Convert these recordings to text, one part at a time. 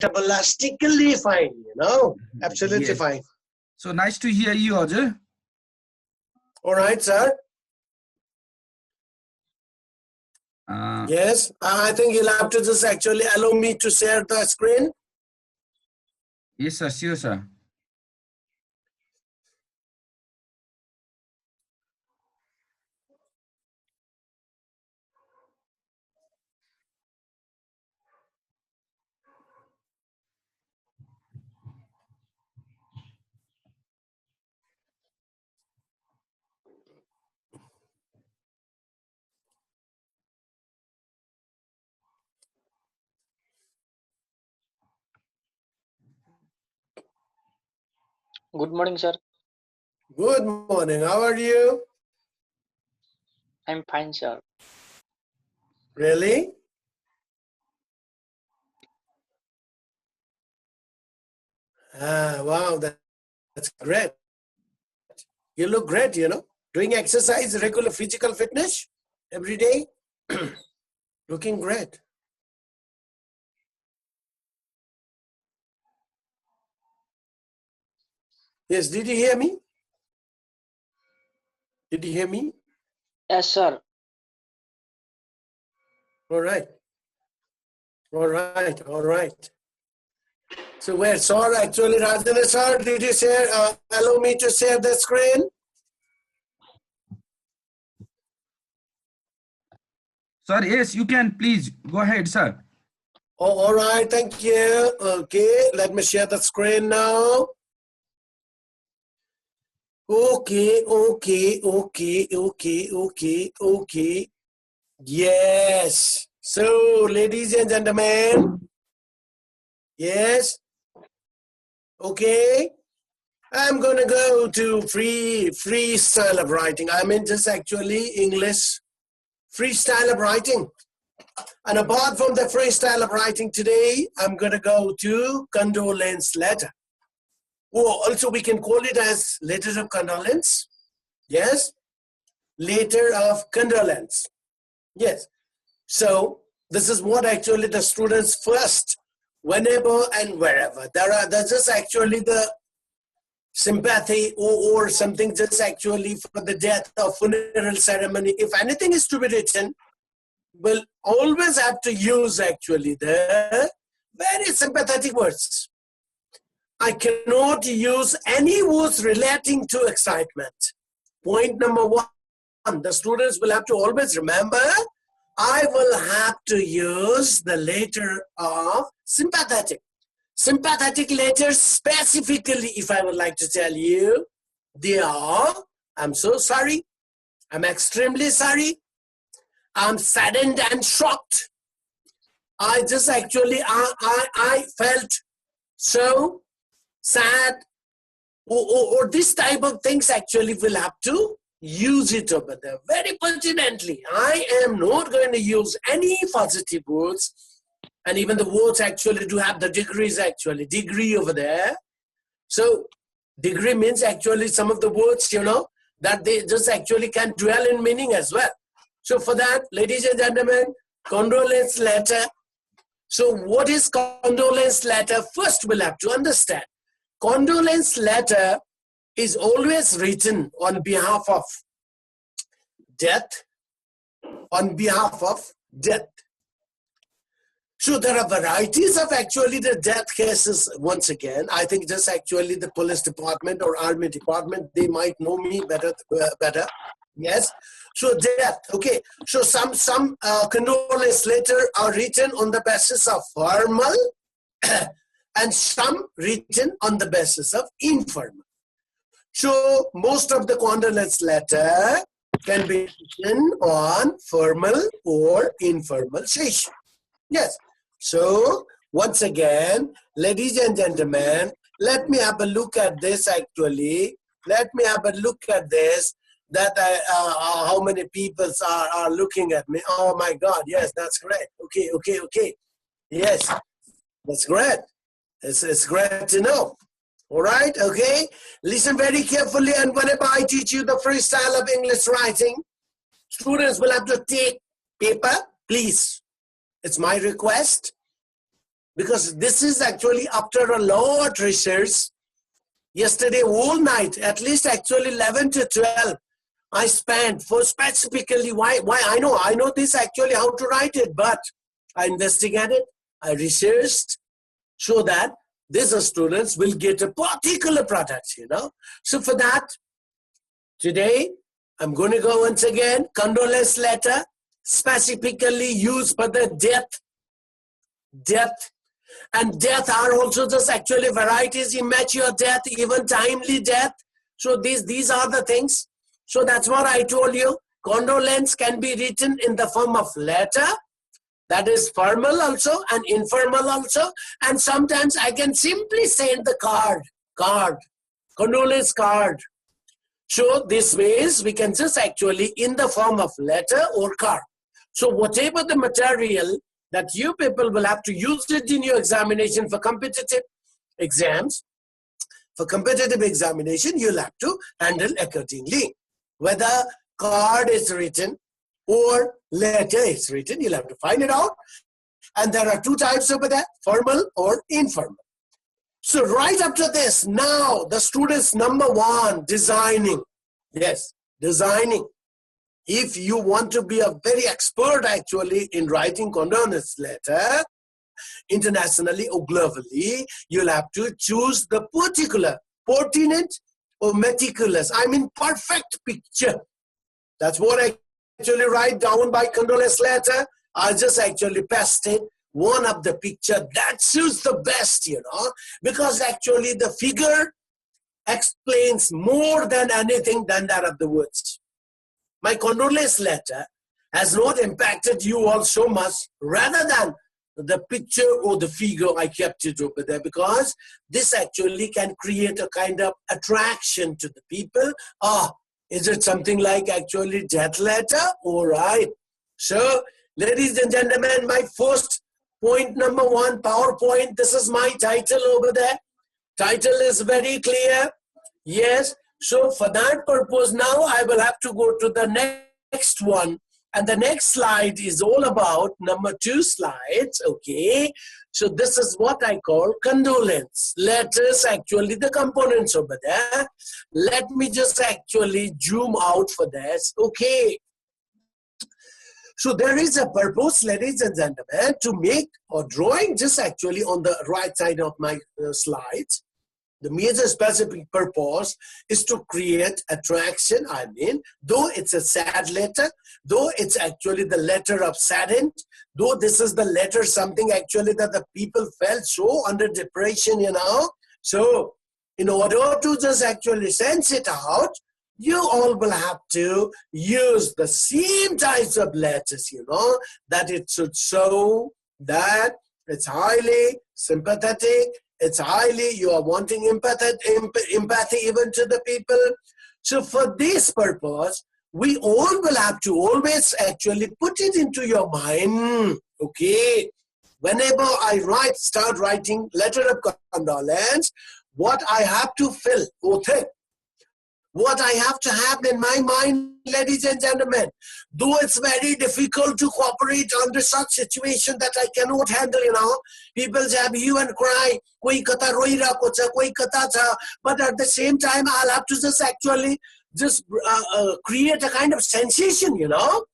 fantastically fine, you know, absolutely Yes. fine. So nice to hear you, Ajay. All right, sir. Yes, I think you'll have to just actually allow me to share the screen. Yes, sir. Sure, sir. Good morning, sir. Good morning. How are you? I'm fine, sir. Really? Wow, that's great. You look great, you know. Doing exercise, regular physical fitness every day. Looking great. Yes, did you hear me? Did you hear me? Yes, sir. All right. All right. All right. So where, sir, actually, Rajana sir, did you share, allow me to share the screen? Sir, yes, you can. Please go ahead, sir. Oh, all right. Thank you. Okay, let me share the screen now. Okay, okay, okay, okay, okay, okay. Yes. So, ladies and gentlemen, yes. Okay. I'm gonna go to freestyle of writing. I mean, just actually English freestyle of writing. And apart from the freestyle of writing today, I'm gonna go to condolence letter. Oh, also we can call it as letter of condolence. Yes, letter of condolence. Yes. So this is what actually the students first, whenever and wherever. There's just actually the sympathy or something just actually for the death or funeral ceremony. If anything is to be written, we'll always have to use actually the very sympathetic words. I cannot use any words relating to excitement. Point number one, the students will have to always remember, I will have to use the letter of sympathetic. Sympathetic letters specifically, if I would like to tell you, they are, I'm so sorry, I'm extremely sorry, I'm saddened and shocked. I just actually, I felt so sad, or this type of things actually will have to use it over there. Very pertinently, I am not going to use any positive words, and even the words actually do have the degrees actually, degree over there. So degree means actually some of the words, you know, that they just actually can dwell in meaning as well. So for that, ladies and gentlemen, condolence letter. So what is condolence letter? First we'll have to understand. Condolence letter is always written on behalf of death, on behalf of death. So there are varieties of actually the death cases. Once again, I think just actually the police department or army department, they might know me better. Yes. So death. Okay. So some condolence letter are written on the basis of formal, and some written on the basis of informal. So most of the condolence letter can be written on formal or informal session. Yes. So once again, ladies and gentlemen, let me have a look at this actually. Let me have a look at this, that how many people are looking at me. Oh my God, yes, that's great. Okay, okay, okay. Yes, that's great. It's great to know. All right, okay. Listen very carefully, and whenever I teach you the freestyle of English writing, students will have to take paper, please. It's my request. because this is actually after a lot of research. Yesterday whole night, at least actually 11 to 12, I spent for specifically why I know this actually how to write it, but I investigated, I researched, so that these students will get a particular product, you know. So for that, today I'm going to go once again, condolence letter, specifically used for the death, and death are also just actually varieties, immature death, even timely death. So these are the things. So that's what I told you. Condolence can be written in the form of letter, that is formal also and informal also. And sometimes I can simply send the card, condolence card. So this ways we can just actually in the form of letter or card. So whatever the material that you people will have to use it in your examination for competitive exams, for competitive examination, you'll have to handle accordingly. Whether card is written or letter is written, you'll have to find it out. And there are two types over there, formal or informal. So right after this, now the students number one, designing. Yes, designing. If you want to be a very expert actually in writing condolence letter, internationally or globally, you'll have to choose the particular, pertinent or meticulous. I mean perfect picture. That's what I actually write down by condolence letter. I'll just actually paste it. One of the picture that suits the best, you know, because actually the figure explains more than anything than that of the words. My condolence letter has not impacted you all so much rather than the picture or the figure. I kept it over there because this actually can create a kind of attraction to the people. Is it something like actually death letter? All right. So, ladies and gentlemen, my first point number one, PowerPoint. This is my title over there. Title is very clear. Yes. So for that purpose, now I will have to go to the next one. And the next slide is all about number 2 slides. Okay. So this is what I call condolence letters, actually the components over there. Let me just actually zoom out for this. Okay. So there is a purpose, ladies and gentlemen, to make a drawing just actually on the right side of my slides. The major specific purpose is to create attraction. I mean, though it's a sad letter, though it's actually the letter of saddened, though this is the letter something actually that the people felt so under depression, you know. So in order to just actually sense it out, you all will have to use the same types of letters, you know, that it should show that it's highly sympathetic. It's highly, you are wanting empathy even to the people. So for this purpose, we all will have to always actually put it into your mind, okay? Whenever I start writing letter of condolence, what I have to feel or think, what I have to have in my mind, ladies and gentlemen, though it's very difficult to cooperate under such situation that I cannot handle, you know, people have hue and cry, koi kata roi rako cha, koi kata cha, but at the same time, I'll have to just actually just create a kind of sensation, you know.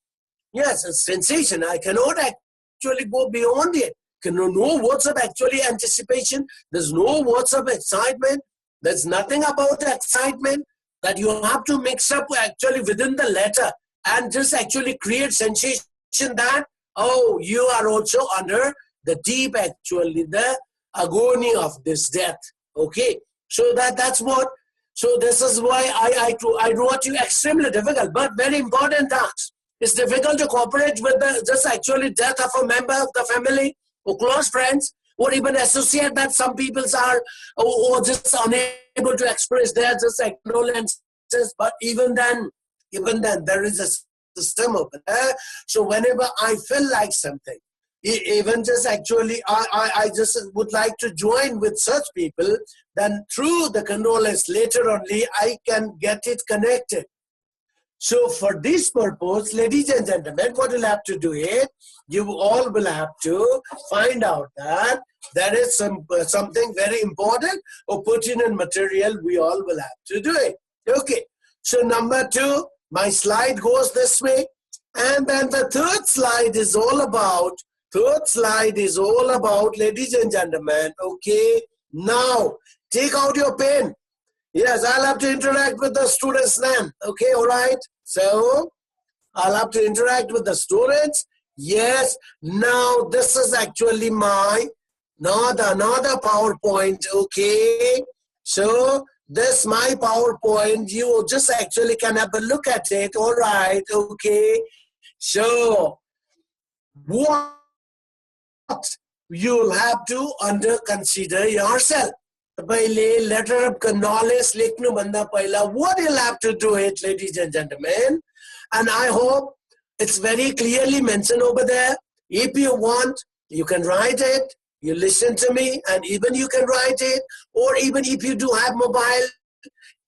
Yes, a sensation. I cannot actually go beyond it. No words of actually anticipation. There's no words of excitement. There's nothing about excitement. That you have to mix up actually within the letter and just actually create sensation that, oh, you are also under the deep actually the agony of this death. Okay, so that's what. So this is why I wrote you extremely difficult, but very important tasks. It's difficult to cooperate with the just actually death of a member of the family or close friends, or even associate that some people are or just unable to express their just condolences. But even then there is a system over there. So whenever I feel like something, even just actually I just would like to join with such people, then through the condolence later only I can get it connected. So for this purpose, ladies and gentlemen, what you'll have to do is, you all will have to find out that That is something very important, or pertinent material we all will have to do it. Okay, so number 2, my slide goes this way. And then the third slide is all about, ladies and gentlemen, okay, now take out your pen. Yes, I'll have to interact with the students then. Okay, all right. So I'll have to interact with the students. Yes, now this is actually my another PowerPoint. Okay, so this my PowerPoint. You just actually can have a look at it. All right. Okay. So what you'll have to consider yourself. Letter of condolence, what you'll have to do it, ladies and gentlemen. And I hope it's very clearly mentioned over there. If you want, you can write it. You listen to me, and even you can write it. Or even if you do have mobile,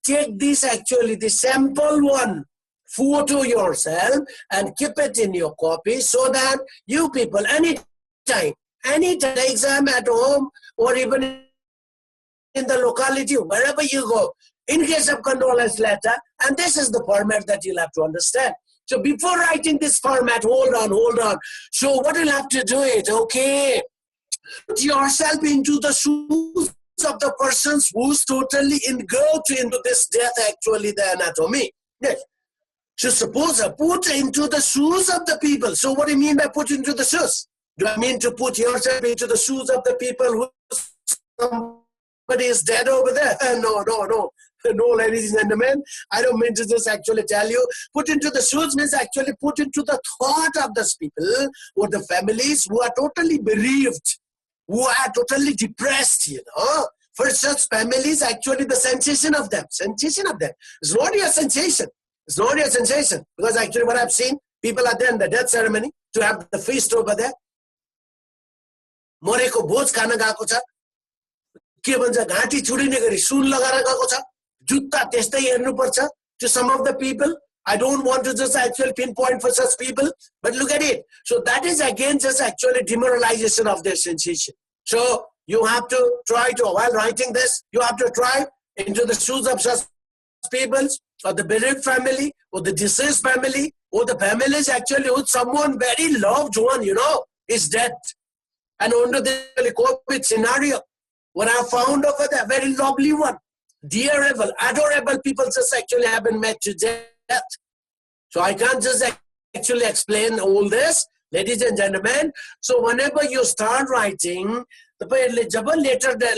take this actually, the sample one, photo yourself, and keep it in your copy so that you people, anytime, exam at home, or even in the locality, wherever you go, in case of condolence letter, and this is the format that you'll have to understand. So before writing this format, hold on. So what you'll have to do it, okay, put yourself into the shoes of the persons who's totally engulfed into this death, actually, the anatomy. Yes. So suppose I put into the shoes of the people. So what do you mean by put into the shoes? Do I mean to put yourself into the shoes of the people who somebody is dead over there? No, ladies and gentlemen. I don't mean to just actually tell you. Put into the shoes means actually put into the thought of those people or the families who are totally bereaved, who are totally depressed, For such families, actually the sensation of them. It's not your sensation. It's not your sensation. Because actually what I've seen, people are there in the death ceremony to have the feast over there. मरेको भोज खान गएको छ के भन्छ घाँटी छुडिने गरी सुन लगाएर गएको छ जुत्ता त्यस्तै हेर्नु पर्छ to some of the people. I don't want to just actually pinpoint for such people, but look at it. So that is again just actually demoralization of their sensation. So you have to try to, while writing this, you have to try into the shoes of such people, or the bereaved family, or the deceased family, or the families actually with someone very loved one, is dead. And under the COVID scenario, what I found over there, very lovely one, dearable, adorable people just actually have been met to death. So I can't just actually explain all this, ladies and gentlemen. So whenever you start writing, the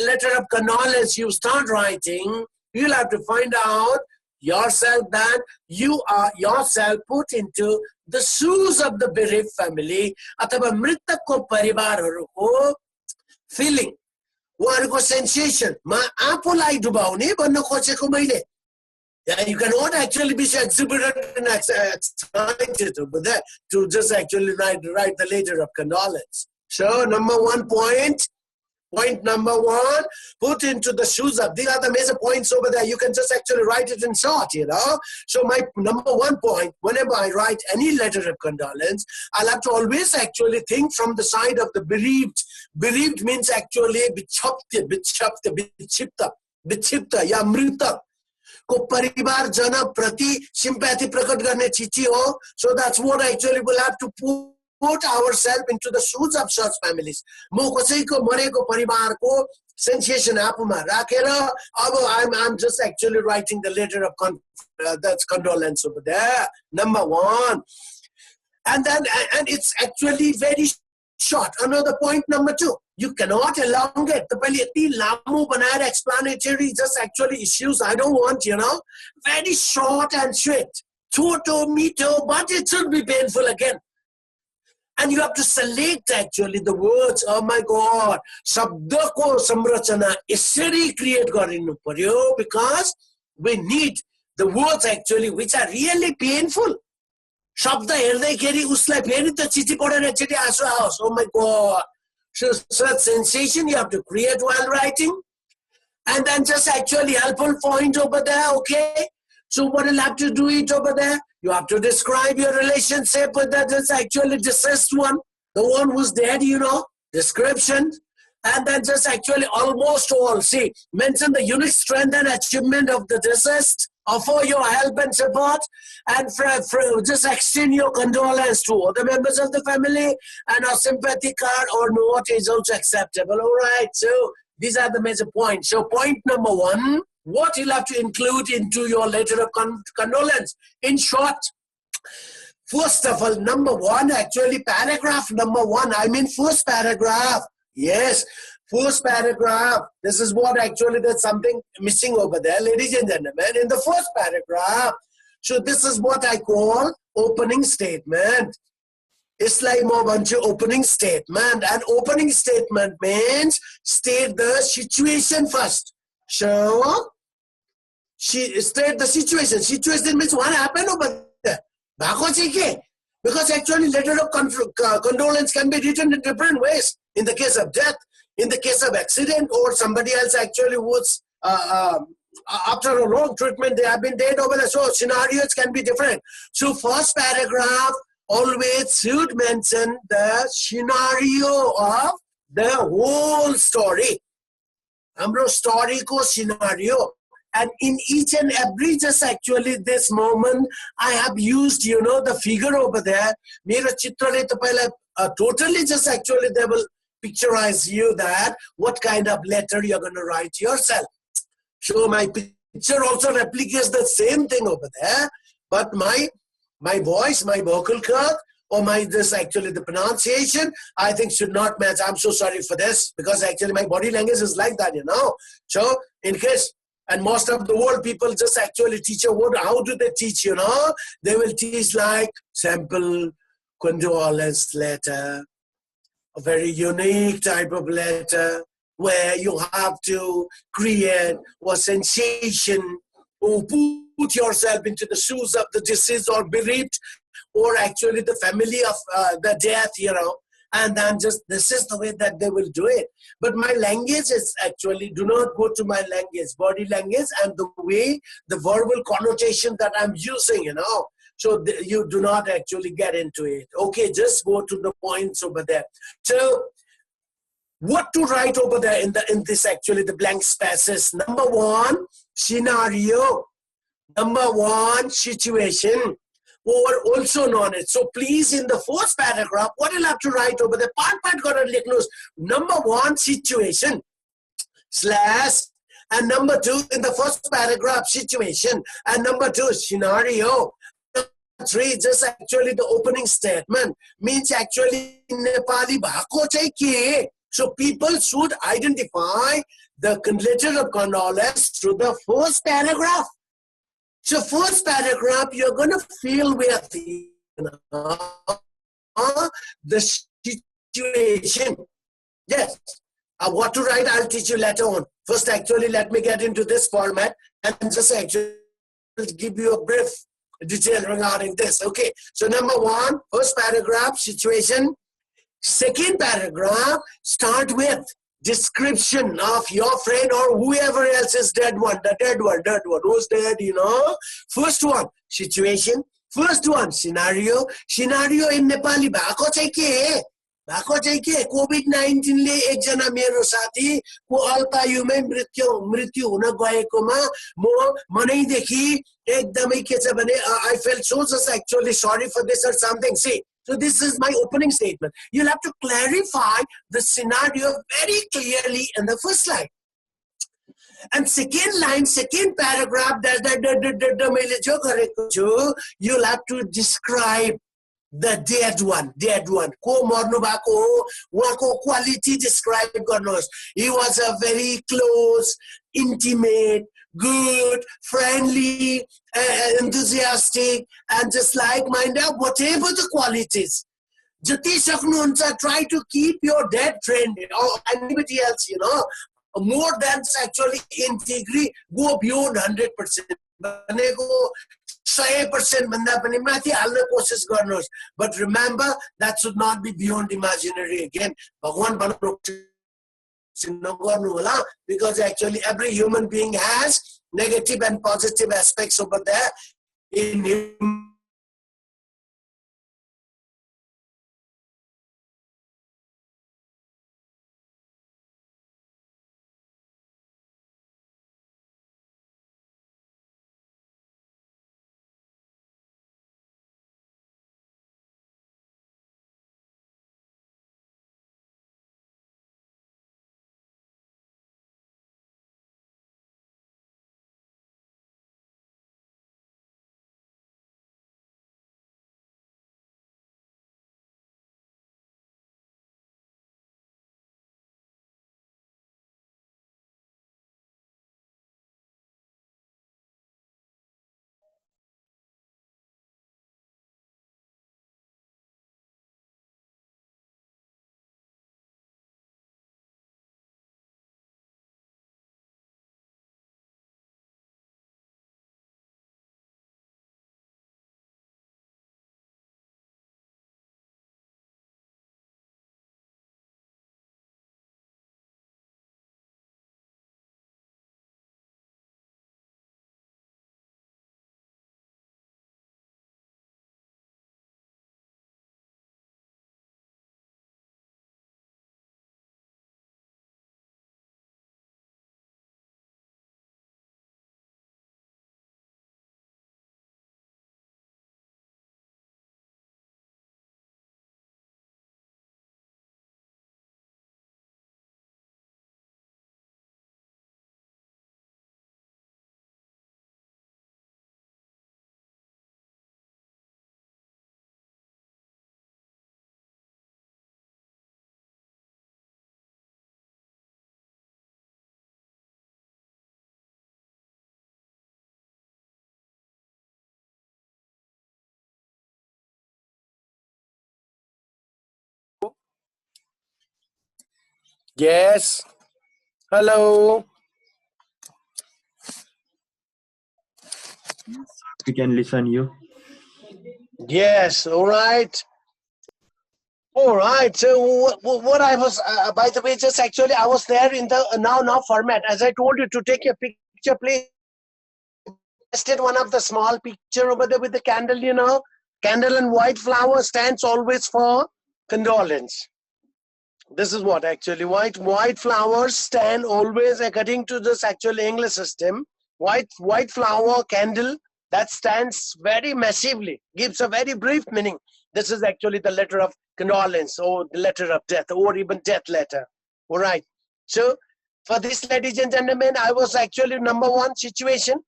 letter of condolence you start writing, you'll have to find out yourself that you are yourself put into the shoes of the bereaved family अथवा मृतकको परिवारहरुको feeling, उहाँहरुको sensation मा आफूलाई डुबाउने भन्न खोजेको मैले. You cannot actually be exhibited and excited over there to just actually write the letter of condolence. So point number one, put into the shoes of. These are the major points over there. You can just actually write it in short, So my number 1 point, whenever I write any letter of condolence, I'll have to always actually think from the side of the bereaved. Bereaved means actually bichipta, ya mrita. को परिवार जन प्रति sympathy प्रकट गर्ने चिठी हो. So that's what actually we'll have to put ourselves into the shoes of such families. म कसैको मरेको परिवारको sensation आफूमा राखेर अब I'm just actually writing the letter of that's condolence over there. Number 1. And it's actually very short. Another point number 2. You cannot elongate. The explanatory just actually issues. I don't want, very short and sweet. Toto, mito, but it should be painful again. And you have to select actually the words. Oh my God. Sabdako samrachana isari create garinu paryo because we need the words actually which are really painful. Shabda herdai keri usलाई फेरि त चिठी पढेर एकचोटी आँसु आओस्. Oh my God. So such sensation you have to create while writing. And then just actually helpful point over there, okay? So what you'll have to do it over there, you have to describe your relationship with that is actually deceased one, the one who's dead, description. And then just actually almost all. See, mention the unique strength and achievement of the deceased, offer your help and support, and just extend your condolence to other members of the family, and a sympathy card or note is also acceptable. All right, so these are the major points. So point number one, what you'll have to include into your letter of condolence. In short, first of all, number one, actually paragraph number one, I mean first paragraph. Yes, first paragraph. This is what actually there's something missing over there, ladies and gentlemen. In the first paragraph, so this is what I call opening statement. It's like more bunch of opening statement. And opening statement means state the situation first. So, state the situation. Situation means what happened over there. Because actually letter of condolence can be written in different ways. In the case of death, in the case of accident, or somebody else actually was, after a long treatment, they have been dead over there. So scenarios can be different. So first paragraph always should mention the scenario of the whole story. Amro story ko scenario. And in each and every just actually this moment, I have used, you know, the figure over there. Mera chitra le tapaiलाई totally just actually they will picturize you that what kind of letter you're going to write yourself. So my picture also replicates the same thing over there. But my voice, my vocal cord, or my this actually the pronunciation, I think should not match. I'm so sorry for this because actually my body language is like that, you know. So in case, and most of the world people just actually teach a word. How do they teach, you know? They will teach like sample condolence letter, a very unique type of letter where you have to create a sensation or put yourself into the shoes of the deceased or bereaved or actually the family of the death, you know. And then just this is the way that they will do it. But my language is actually, do not go to my language, body language, and the way, the verbal connotation that I'm using, you know. So you do not actually get into it. Okay, just go to the points over there. So what to write over there in this actually the blank spaces? Number one, scenario. Number one, situation. Or also known as. So please, in the first paragraph, what you'll have to write over there, part got to number one, situation, slash, and number two, in the first paragraph, situation, and number two, scenario. Number three, just actually the opening statement, means actually in Nepali, bhako chai ke. So people should identify the letter of condolence through the first paragraph. So first paragraph, you're going to feel with the situation. Yes. What to write, I'll teach you later on. First, actually, let me get into this format and just actually give you a brief detail regarding this. Okay. So number one, first paragraph, situation. Second paragraph, start with description of your friend or whoever else is dead one, the dead one, who's dead, you know. First one, situation. First one, scenario. Scenario in Nepali, bhako chai ke? Bhako chai ke? COVID-19 le एकजना मेरो साथी को अल्पायुमै मृत्यु हुन गएकोमा म मनैदेखि एकदमै के छ भने I felt so just actually sorry for this or something. See, so this is my opening statement. You'll have to clarify the scenario very clearly in the first line. And second line, second paragraph, you'll have to describe the dead one. Ko marnu bhako ho, wako quality describe garnos. He was a very close, intimate, good, friendly, enthusiastic, and just like-minded, whatever the qualities. Jati saknuncha, try to keep your dead friend or anybody else, you know, more than actually in degree, go beyond 100%. 100% भन्दा पनि माथि हाल्न कोसिस गर्नुहोस्. But remember, that should not be beyond imaginary again. भगवान नगर्नु होला, because actually every human being has negative and positive aspects over there in him. Yes. Hello. We can listen you. Yes. All right. All right. So what I was, by the way, just actually I was there in the now format. As I told you to take your picture, please. Tested one of the small picture over there with the candle. You know, candle and white flower stands always for condolence. This is what actually white flowers stand always according to this actual English system. White flower candle that stands very massively, gives a very brief meaning. This is actually the letter of condolence or the letter of death or even death letter. All right. So for this, ladies and gentlemen, I was actually number one, situation,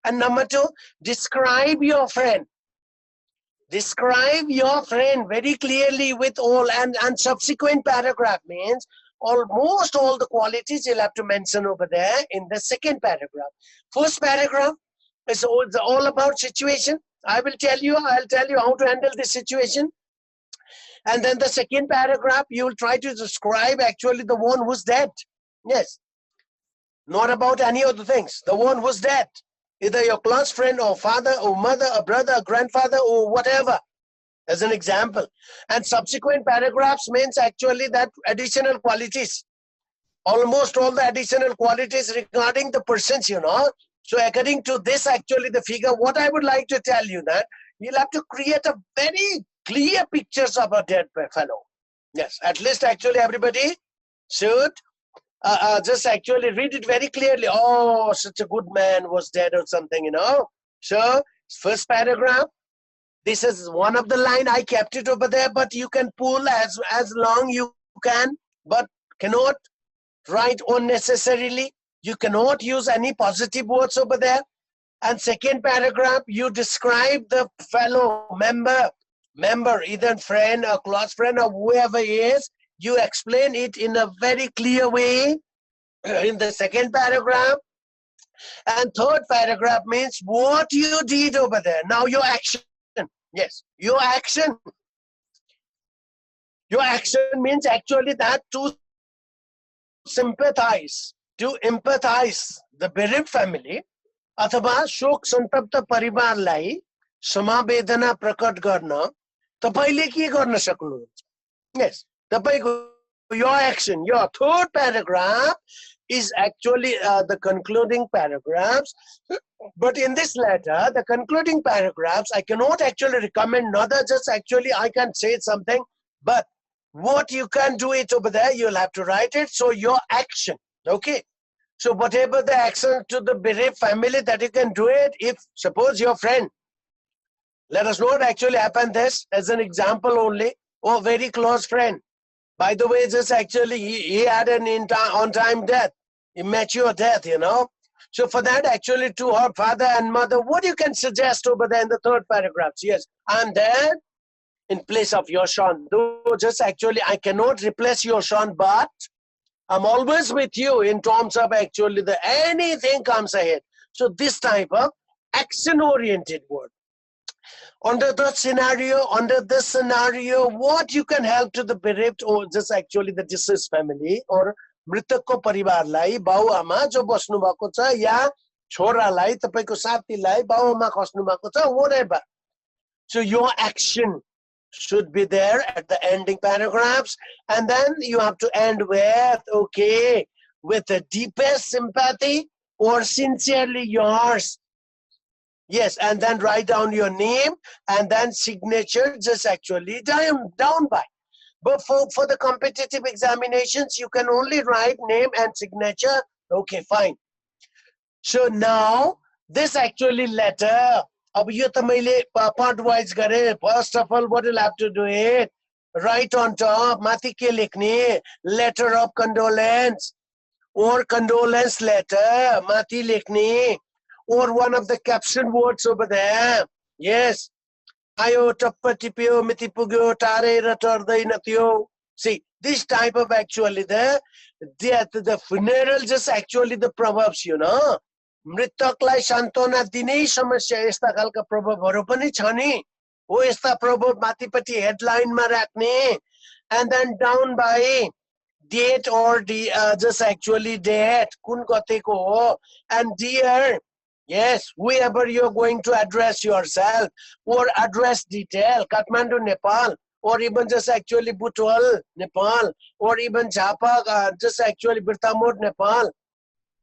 and number two, describe your friend. Describe your friend very clearly with all, and subsequent paragraph means almost all the qualities you'll have to mention over there in the second paragraph. First paragraph is all about situation. I'll tell you how to handle this situation. And then the second paragraph, you'll try to describe actually the one who's dead. Yes. Not about any of the things. The one who's dead. Either your close friend or father or mother or brother or grandfather or whatever, as an example. And subsequent paragraphs means actually that additional qualities. Almost all the additional qualities regarding the persons, you know. So according to this, actually the figure, what I would like to tell you that you'll have to create a very clear pictures of a dead fellow. Yes, at least actually everybody should just actually read it very clearly. Oh, such a good man was dead or something, you know. So first paragraph, this is one of the line. I kept it over there, but you can pull as long you can, but cannot write unnecessarily. You cannot use any positive words over there. And second paragraph, you describe the fellow member, either friend or close friend or whoever he is. You explain it in a very clear way in the second paragraph. And third paragraph means what you did over there. Now your action. Yes, your action. Your action means actually that to sympathize, to empathize the bereaved family, अथवा शोक सन्तप्त परिवारलाई समवेदना प्रकट गर्न तपाईले के गर्न सक्नुहुन्छ. Yes, तपाईको your action, your third paragraph is actually the concluding paragraphs. But in this letter, the concluding paragraphs, I cannot actually recommend, nother just actually I can say something, but what you can do it over there, you'll have to write it. So your action, okay? So whatever the action to the bereaved family that you can do it, if suppose your friend, let us not actually happen this as an example only, or very close friend. By the way, just actually he had an on-time death, immature death, you know. So for that, actually to her father and mother, what you can suggest over there in the third paragraph? Yes, I'm there in place of your son. Though just actually I cannot replace your son, but I'm always with you in terms of actually the anything comes ahead. So this type of action-oriented word. Under this scenario, what you can help to the bereaved or just actually the deceased family or मृतकको परिवारलाई बाउ आमा जो बस्नु भएको छ या छोरालाई तपाईको साथीलाई बाउ आमा खस्नु भएको छ whatever. So your action should be there at the ending paragraphs, and then you have to end with okay, with the deepest sympathy or sincerely yours. Yes, and then write down your name and then signature just actually down by. But for the competitive examinations, you can only write name and signature. Okay, fine. So now this actually letter, अब यो त मैले part wise गरे. First of all, what you'll have to do it, write on top, माथि के लेख्ने, letter of condolence or condolence letter, माथि लेख्ने, or one of the caption words over there. Yes. आयो टप्प टिप्यो मिति पुग्यो टारेर टर्दैन त्यो. See, this type of actually the funeral just actually the proverbs, you know. मृतकलाई सान्त्वना दिनै समस्या यस्ता खालका प्रभावहरु पनि छ नि. हो यस्ता प्रभाव माथिपट्टि हेडलाइनमा राख्ने, and then down by date or the just actually date kun gate ko ho, and dear, yes, whoever you're going to address yourself, or address detail Kathmandu, Nepal, or even just actually Butwal, Nepal, or even Jhapa, just actually Birtamod, Nepal.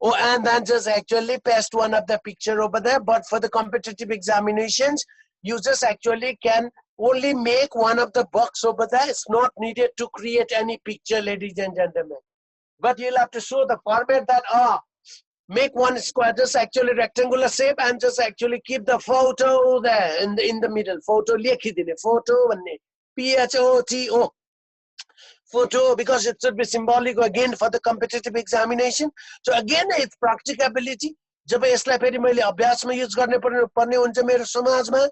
Oh, and then just actually paste one of the picture over there. But for the competitive examinations, you just actually can only make one of the box over there. It's not needed to create any picture, ladies and gentlemen. But you'll have to show the format that make one square, just actually rectangular shape, and just actually keep the photo there in the middle. Photo lekidine, photo and PHOTO. Photo, because it should be symbolic again for the competitive examination. So again, it's practicability. जब यसलाई फेरि मैले अभ्यासमा use गर्ने पर्ने हुन्छ मेरो समाजमा,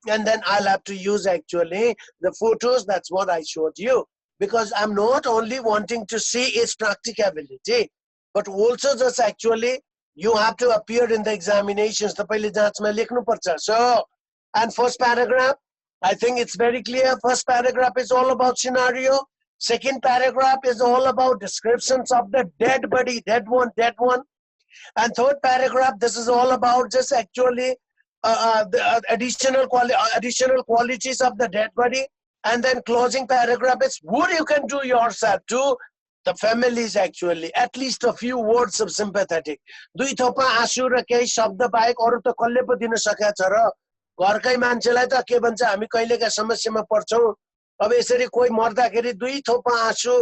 and then I'll have to use actually the photos. That's what I showed you, because I'm not only wanting to see its practicability, but also just actually you have to appear in the examinations. तपाईले जाँचमा लेख्नुपर्छ. So, and first paragraph, I think it's very clear. First paragraph is all about scenario. Second paragraph is all about descriptions of the dead body, dead one. And third paragraph, this is all about just actually the additional qualities of the dead body. And then closing paragraph is what you can do yourself to the families actually. At least a few words of sympathetic. दुई थोपा आँसु र केही शब्द बाहेक अरु त कसले पो दिन सकेको छ र घरकै मान्छेलाई त के भन्छ हामी कहिलेका समस्यामा पर्छौं. अब यसरी कोही मर्दाखेरि दुई थोपा आँसु,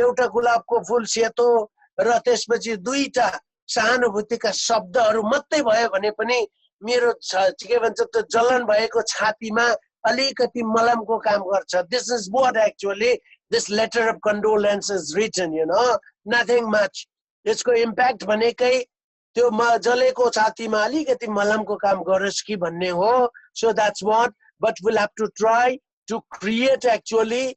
एउटा गुलाबको फूल सेतो र त्यसपछि दुईटा सहानुभूतिका शब्दहरू मात्रै भयो भने पनि मेरो के भन्छ त जलन भएको छातीमा अलिकति मलमको काम गर्छ. This is what actually this letter of condolence is written, you know, nothing much. यसको impact भनेकै त्यो जलेको छातीमा अलिकति मलमको काम गरोस् कि भन्ने हो. So that's what, but we'll have to try to create actually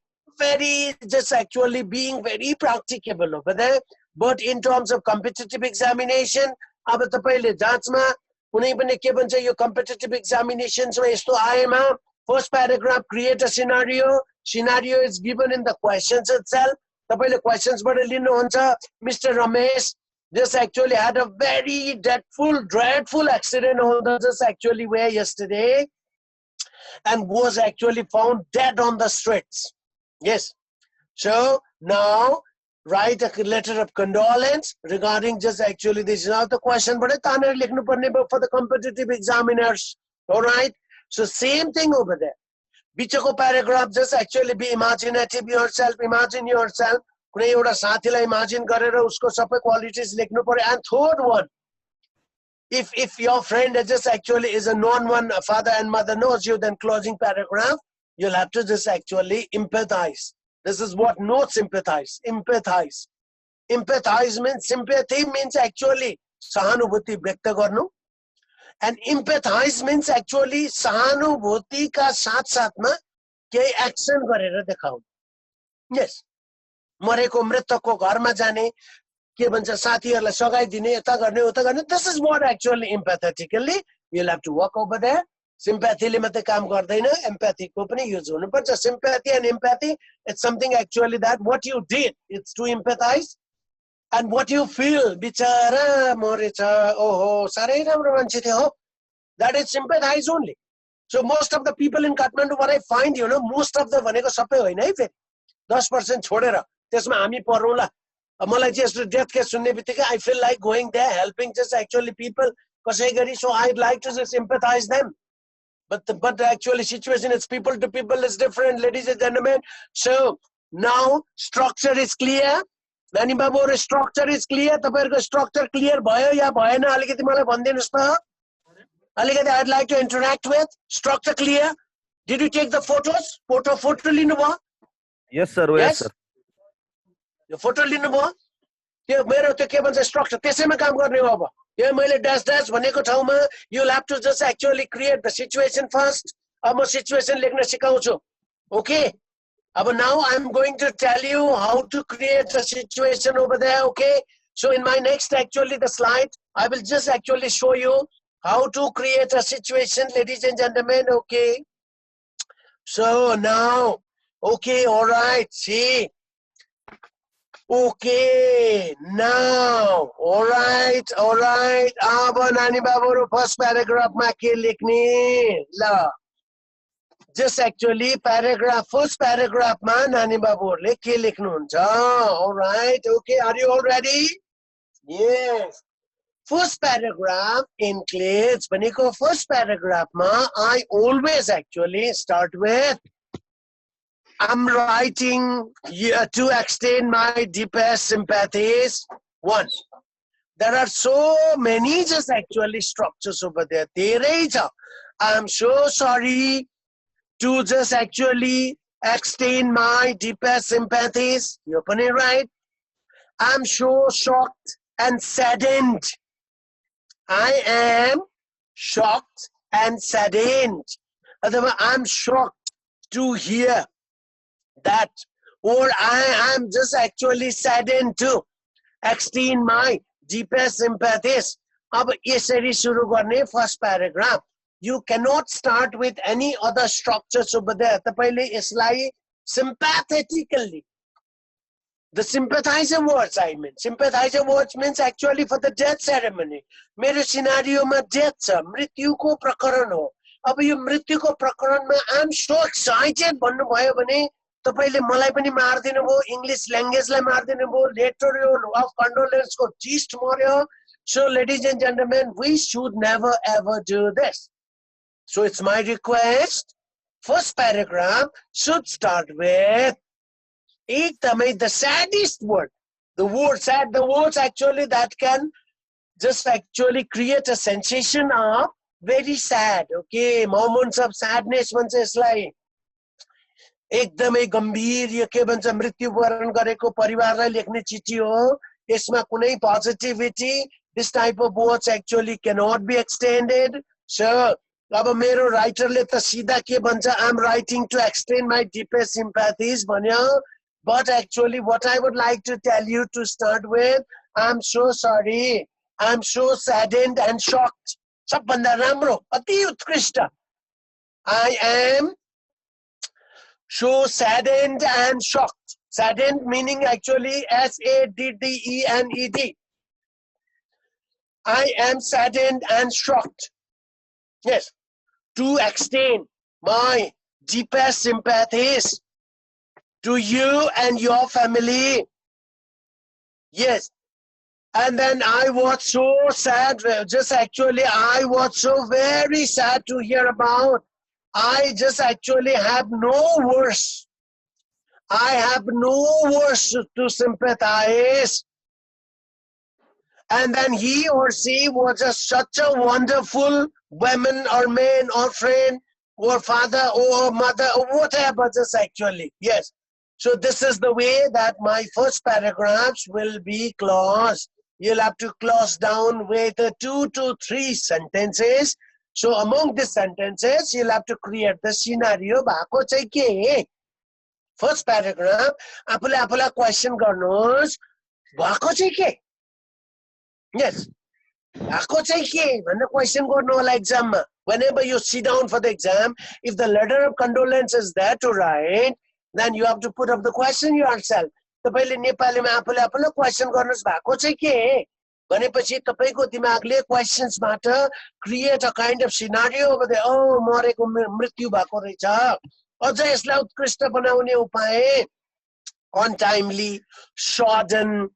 just actually being very practicable over there. But in terms of competitive examination, अब तपाईले जाँचमा कुनै पनि के भन्छ यो competitive examinations मा यस्तो आएमा, first paragraph, create a scenario. Scenario is given in the questions itself. तपाईले questions बाट लिनुहुन्छ. Mr. Ramesh just actually had a very dreadful accident on the just actually way yesterday, and was actually found dead on the streets. Yes. So now write a letter of condolence regarding just actually this is not the question, but for the competitive examiners. All right. So same thing over there. Bichako paragraph, just actually be imaginative yourself. Imagine yourself. कुनै एउटा साथीलाई imagine गरेर उसको सबै qualities लेख्नु पर्यो. And third one, if your friend just actually is a non-one father and mother knows you, then closing paragraph, you'll have to just actually empathize. This is what not sympathize. Empathize. Empathize means, sympathy means actually sahanubhuti vyakta garnu. And empathize means actually sahanubhuti ka साथ-साथमा केही action गरेर देखाउनु. Yes. मरेको मृतकको घरमा जाने, के भन्छ साथीहरुलाई सगाइदिने, यता गर्ने उता गर्ने. This is what actually empathetically you'll have to walk over there. Sympathy ले मात्रै काम गर्दैन, empathy को पनि use हुनुपर्छ. Sympathy and empathy, it's something actually that what you did, it's to empathize, and what you feel, बिचारा मरेछ, ओहो सारै राम्रो मान्छे थियो हो, that is sympathize only. So most of the people in Kathmandu, what I find, you know, most of the भनेको सबै होइन है फेरि 10% छोडेर त्यसमा हामी परौला. मलाई चाहिँ यस्तो डेथ केस सुन्ने बित्तिकै I feel like going there, helping just actually people कसै गरी. So I'd like to just empathize them. But actually situation is people to people is different, ladies and gentlemen. So now structure is clear. नानी बाबुहरु structure is clear. तपाईहरुको structure clear भयो या भएन अलिकति मलाई भनिदिनुस् त. अलिकति I'd like to interact with. Structure clear. Did you take the photos? Photo लिनु भयो? Yes sir. Yes sir. यो फोटो लिनु भयो? त्यो मेरो त्यो के भन्छ structure त्यसैमा काम गर्ने हो. अब यो मैले dash भनेको ठाउँमा you'll have to just actually create the situation first. अब म situation लेख्न सिकाउँछु. Okay? अब now I'm going to tell you how to create a situation over there. Okay? So in my next actually the slide, I will just actually show you how to create a situation, ladies and gentlemen. Okay? So now, okay, all right, see. Okay, now, all right. अब नानी बाबुहरु first प्याराग्राफमा के लेख्ने ल just actually first paragraphमा नानी बाबुहरुले के लेख्नुहुन्छ all right okay are you all ready yes first paragraph includes भनेको first paragraphमा I always actually start with I'm writing to extend my deepest sympathies. One, there are so many just actually structures over there. I'm so sorry to just actually extend my deepest sympathies. You open it right. I'm so shocked and saddened. I am shocked and saddened. Otherwise, I'm shocked to hear that, or I am just actually saddened to extend my deepest sympathies. अब यसरी सुरु गर्ने first paragraph. You cannot start with any other structures over there. तपाईले यसलाई sympathetically. The sympathizer words I mean. Sympathizer words means actually for the death ceremony. मेरो सिनारियोमा death छ, मृत्युको प्रकरण हो. अब यो मृत्युको प्रकरणमा I'm so excited भन्नुभयो भने तपाईले मलाई पनि मार्दिनु भो इंग्लिश ल्याङ्ग्वेजलाई मार्दिनु भो लेटर अफ कन्डोलेन्स को जिस्ट मर्यो so ladies and gentlemen we should never ever do this so it's my request first paragraph should start with एकदमै the saddest word the word sad the words actually that can just actually create a sensation of very sad okay moments of sadness भन्छ यसलाई एकदमै गम्भीर यो के भन्छ मृत्युवरण गरेको परिवारलाई लेख्ने चिठी हो यसमा कुनै positivity this type of words actually cannot be extended so अब मेरो राइटरले त सिधा के भन्छ I'm writing to extend my deepest sympathies भन्यो but actually what I would like to tell you to start with I'm so sorry I'm so saddened and shocked सबभन्दा राम्रो अति उत्कृष्ट I am so saddened and shocked. Saddened meaning actually S-A-D-D-E-N-E-D. I am saddened and shocked. Yes. To extend my deepest sympathies to you and your family. Yes. And then I was so sad. Just actually I was so very sad to hear about. I just actually have no words. I have no words to sympathize. And then he or she was just such a wonderful woman or man or friend or father or mother or whatever just actually. Yes. So this is the way that my first paragraphs will be closed. You'll have to close down with 2 to 3 sentences. So among these sentences, you'll have to create the scenario. Bhako चाहिँ के? First paragraph, आफूलाई question गर्नुहोस्. भएको चाहिँ के? Yes. भएको चाहिँ के? भन्ने question गर्नु होला exam. Whenever you sit down for the exam, if the letter of condolence is there to write, then you have to put up the question yourself. तपाईले नेपालीमा आफूलाई question गर्नुहोस् भएको चाहिँ के? भनेपछि तपाईको दिमागले क्वेशन्सबाट create a kind of scenario over there. ओ मरेको मृत्यु भएको रहेछ अझ यसलाई उत्कृष्ट बनाउने उपाय untimely sudden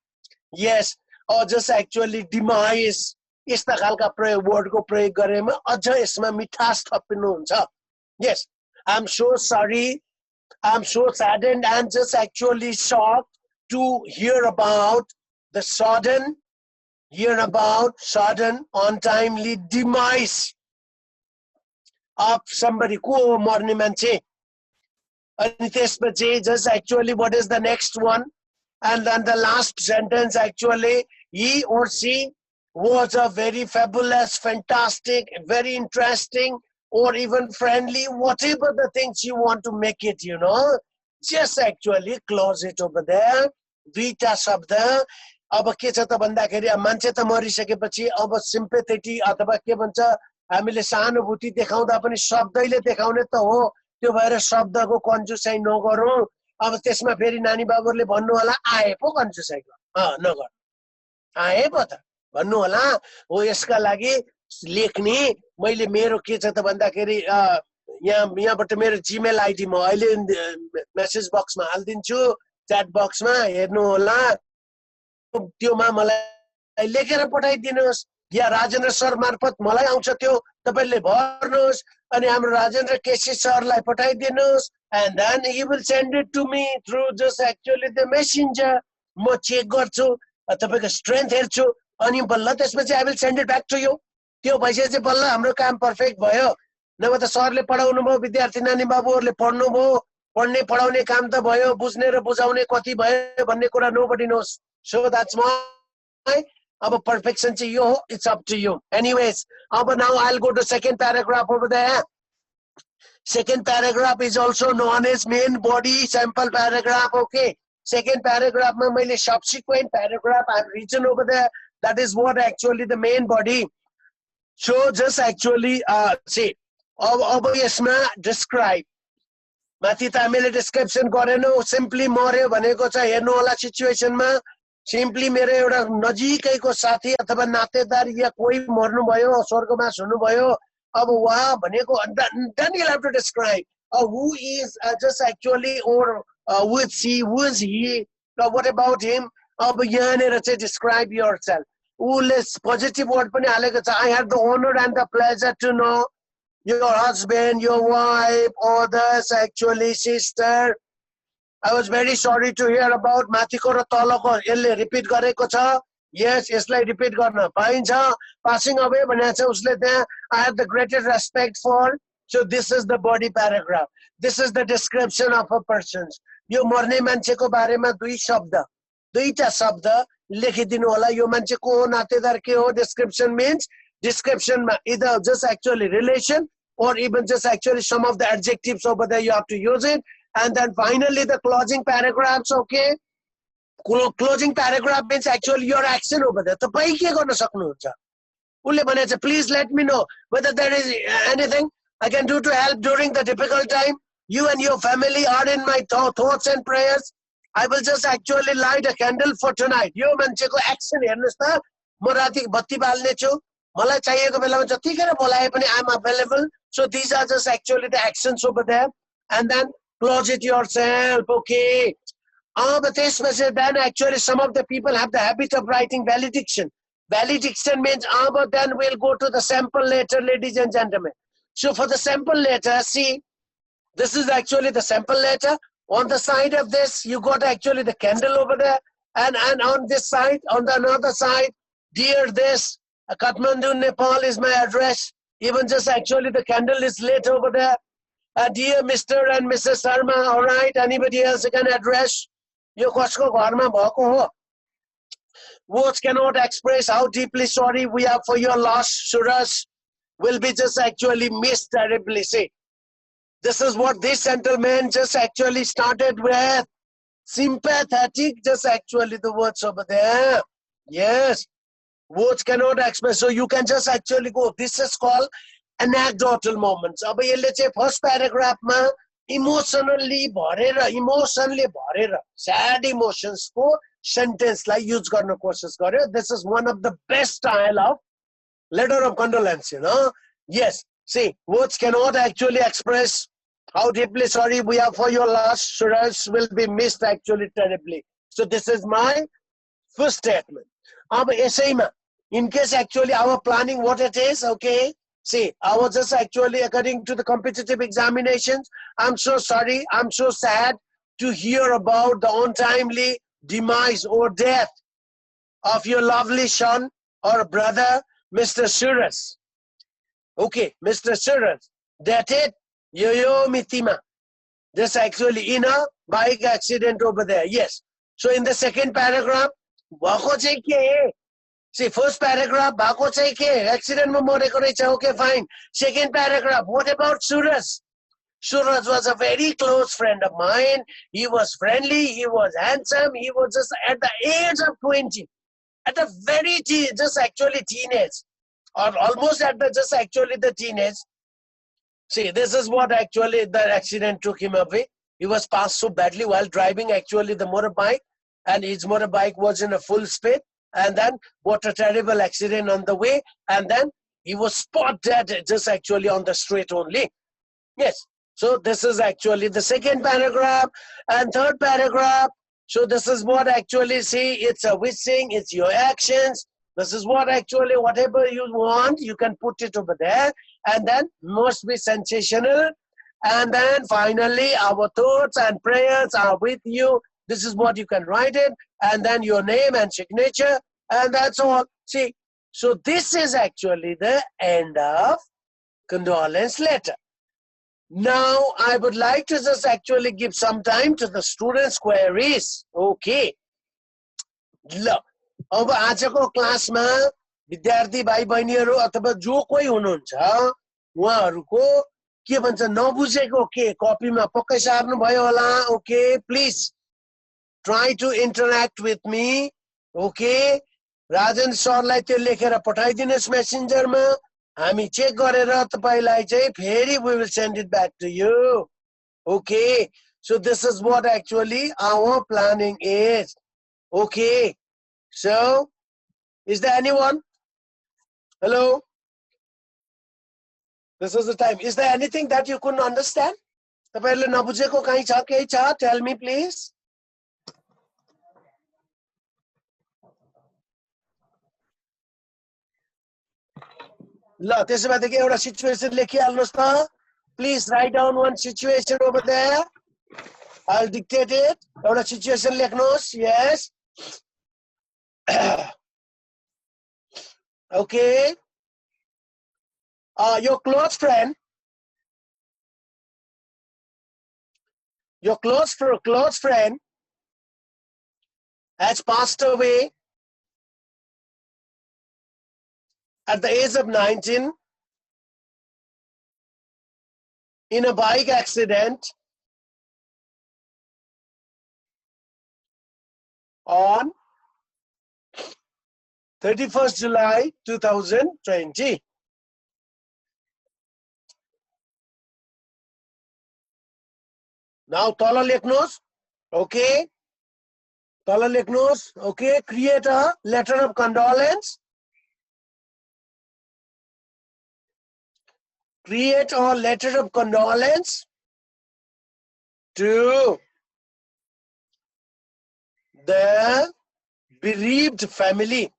yes or just actually demise यस्ता खालका प्रयोग वर्डको प्रयोग गरेमा अझ यसमा मिठास थपिनु हुन्छ yes I'm so sorry I'm so saddened and just actually shocked to hear about the sudden untimely demise of somebody को मर्ने मान्छे अनि त्यसपछि just actually what is the next one and then the last sentence actually he or she was a very fabulous fantastic very interesting or even friendly whatever the things you want to make it you know just actually close it over there दुईटा शब्द अब के छ त भन्दाखेरि मान्छे त मरिसकेपछि अब सिम्पैथेटी अथवा के भन्छ हामीले सहानुभूति देखाउँदा पनि शब्दले देखाउने त हो त्यो भएर शब्दको कन्जुसाइ नगरौं अब त्यसमा फेरि नानी बाबुहरूले भन्नु होला आए पो कन्फ्युज साइकल नगर आए पो त भन्नु होला हो यसका लागि लेख्ने मैले मेरो के छ त भन्दाखेरि यहाँबाट मेरो जीमेल आइडी म अहिले मेसेज बक्समा हालिदिन्छु च्याट बक्समा हेर्नु होला त्योमा मलाई लेखेर पठाइदिनुहोस् या राजेन्द्र सर मार्फत मलाई आउँछ त्यो तपाईले भर्नुहोस् अनि हाम्रो राजेन्द्र केसी सरलाई पठाइदिनुहोस् and then he will send it to me through just actually the messenger म चेक गर्छु तपाईको स्ट्रेन्थ हेर्छु अनि बल्ल त्यसपछि I will send it back to you त्यो भइसकेपछि बल्ल हाम्रो काम पर्फेक्ट भयो नभए त सरले पढाउनु भयो विद्यार्थी नानी बाबुहरूले पढ्नु भयो पढ्ने पढाउने काम त भयो बुझ्ने र बुझाउने कति भयो भन्ने कुरा nobody knows so that's why अब perfection चाहिँ यो हो it's up to you anyways अब now I'll go to second paragraph over there second paragraph is also known as main body sample paragraph okay second paragraph ma मैले subsequent paragraph I've written over there that is what actually the main body so just actually see अब यसमा describe माथि त हामीले description गरेनौ simply मर्यो भनेको छ हेर्नु होला situation मा simply मेरो एउटा नजिकैको साथी अथवा नातेदार या कोही मर्नु भयो स्वर्गवास हुनु भयो अब उहाँ भनेको then you'll have to describe who is just actually or who is he what about him अब यहाँनिर चाहिँ describe yourself उसले positive word पनि हालेको छ I had the honor and the pleasure to know your husband your wife or others actually sister I was very sorry to hear about माथिको र तलको यसले रिपिट गरेको छ yes यसलाई रिपिट गर्न पाइन्छ passing away भनेको छ उसले त्यहाँ I have the greatest respect for so this is the body paragraph this is the description of a person यो मर्ने मान्छेको बारेमा दुईटा शब्द लेखिदिनु होला यो मान्छे को हो नातेदार के हो description means description ma either just actually relation or even just actually some of the adjectives over there you have to use it and then finally the closing paragraphs okay closing paragraph means actually your action over there तपाई के गर्न सक्नुहुन्छ उले भनेछ please let me know whether there is anything I can do to help during the difficult time you and your family are in my thoughts and prayers I will just actually light a candle for tonight यो मान्छेको action हेर्नुस् त म राति बत्ती बाल्ने छु मलाई चाहिएको बेलामा जतिखेर बोलाए पनि I am available so these are just actually the actions over there and then close it yourself okay but then actually some of the people have the habit of writing valediction means but then we'll go to the sample letter ladies and gentlemen so for the sample letter see this is actually the sample letter on the side of this you got actually the candle over there and on this side on the another side dear this Kathmandu Nepal is my address even just actually the candle is lit over there dear Mr. and Mrs. Sharma all right anybody else can address यो कसको घरमा भएको हो words cannot express how deeply sorry we are for your loss Suresh will be just actually missed terribly see this is what this gentleman just actually started with sympathetic just actually the words over there yes words cannot express so you can just actually go this is called anecdotal moments अब यसले चाहिँ first paragraph मा emotionally भरेर sad emotions को sentence लाई use गर्न कोशिश गर्यो this is one of the best style of letter of condolence you know yes see words cannot actually express how deeply sorry we are for your loss Suresh will be missed actually terribly so this is my first statement अब यसैमा in case actually our planning what it is okay see I was just actually according to the competitive examinations I'm so sorry I'm so sad to hear about the untimely demise or death of your lovely son or brother Mr. Suresh okay Mr. Suresh that it yo mitima this actually in a bike accident over there yes so in the second paragraph भएको चाहिँ के see first paragraph भएको चाहिँ के accident मा मरेको रहेछ okay fine second paragraph what about Suresh Suresh was a very close friend of mine he was friendly he was handsome he was just at the age of 20 at the very just actually teenage or almost at the just actually the teenage see this is what actually the accident took him away He was passed so badly while driving actually the motorbike, and his motorbike was in a full speed, and then what a terrible accident on the way, and then he was spot dead just actually on the street only. Yes. So this is actually the second paragraph and third paragraph. So this is what actually, see, it's a wishing, it's your actions. This is what actually, whatever you want, you can put it over there, and then must be sensational. And then finally, our thoughts and prayers are with you. This is what you can write it, and then your name and signature, and that's all. See, so this is actually the end of condolence letter. Now, I would like to just actually give some time to the students' queries. Okay. Look, अब आजको क्लासमा विद्यार्थी भाइ बहिनीहरू अथवा जो कोही हुनुहुन्छ उहाँहरूको के भन्छ नबुझेको के कपीमा पक्कै सार्नु भयो होला. Okay, please try to interact with me. Okay, Rajan सरलाई त्यो लेखेर पठाइदिनुस् मेसेन्जरमा. हामी चेक गरेर तपाईलाई चाहिँ फेरि we will send it back to you. Okay, so this is what actually our planning is. Okay, so is there anyone? Hello? This is the time. Is there anything that you couldn't understand? तपाईहरुले नबुझेको कहीं छ केही छ? Tell me please. ल त्यसो भएदेखि एउटा सिचुएसन लेखिहाल्नुस् त. Please write down one situation over there. I'll dictate it. एउटा situation लेख्नुस्. Yes. Okay. Your close friend has passed away at the age of 19 in a bike accident on 31st July 2020. Now, tala lekhnos. Okay. Tala lekhnos. Okay. Create a letter of condolence. Create a letter of condolence to the bereaved family.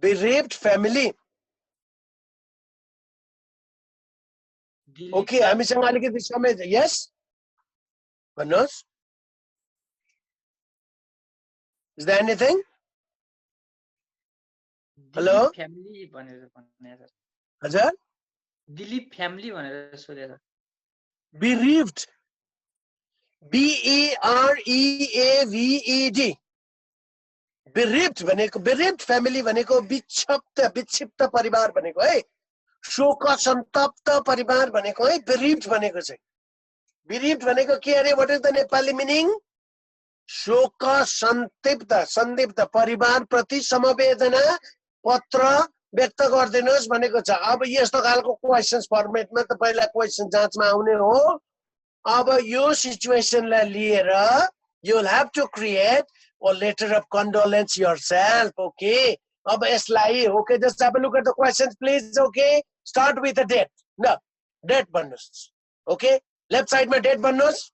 Bereaved family. Okay, हामीसँग अलिकति समय छ. Yes? भन्नुहोस्. Is there anything? Hello? Family भनेर भन्ने sir. हजुर? Dilip family भनेर सोधे सर. Bereaved. B-E-R-E-A-V-E-D. Bereaved भनेको, bereaved family भनेको विक्षिप्त परिवार भनेको है. शोक सन्तप्त परिवार भनेको है bereaved भनेको चाहिँ. Bereaved भनेको के अरे? What is the Nepali meaning? शोक सन्दिप्त परिवार प्रति समवेदना पत्र व्यक्त गरिदिनुस् भनेको छ. अब यस्तो खालको क्वेशन्स फर्मेटमा तपाईलाई क्वेशन जाँचमा आउने हो. अब यो सिचुएसनलाई लिएर you will have to create a letter of condolence yourself. Okay. अब यसलाई, okay, just have a look at the questions please. Okay, start with a date. No, date भन्नुस्. Okay, left side मा date भन्नुस्.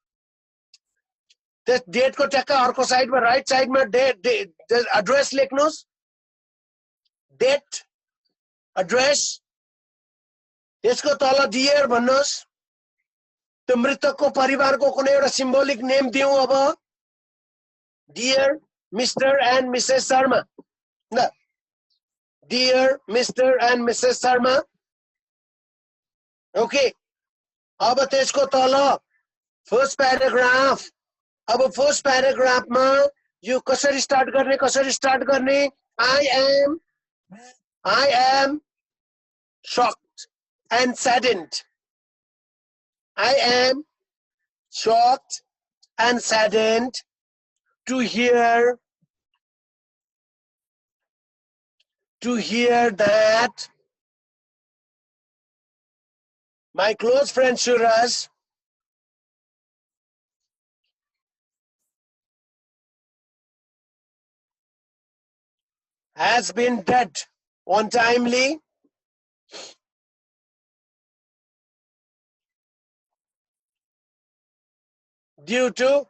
त्यस date को टक्का अर्को साइडमा right साइडमा date address लेख्नुस्. Date address. त्यसको तल डियर भन्नुस्. त्यो मृतकको परिवारको कुनै एउटा सिम्बोलिक नेम दिउँ. अब dear Mr and Mrs Sharma. ल, dear Mr and Mrs Sharma. Okay, अब त्यसको तल फर्स्ट प्याराग्राफ. अब फर्स्ट प्याराग्राफमा यो कसरी स्टार्ट गर्ने? I am shocked and saddened. I am shocked and saddened to hear that My close friend Suraj has been dead untimely due to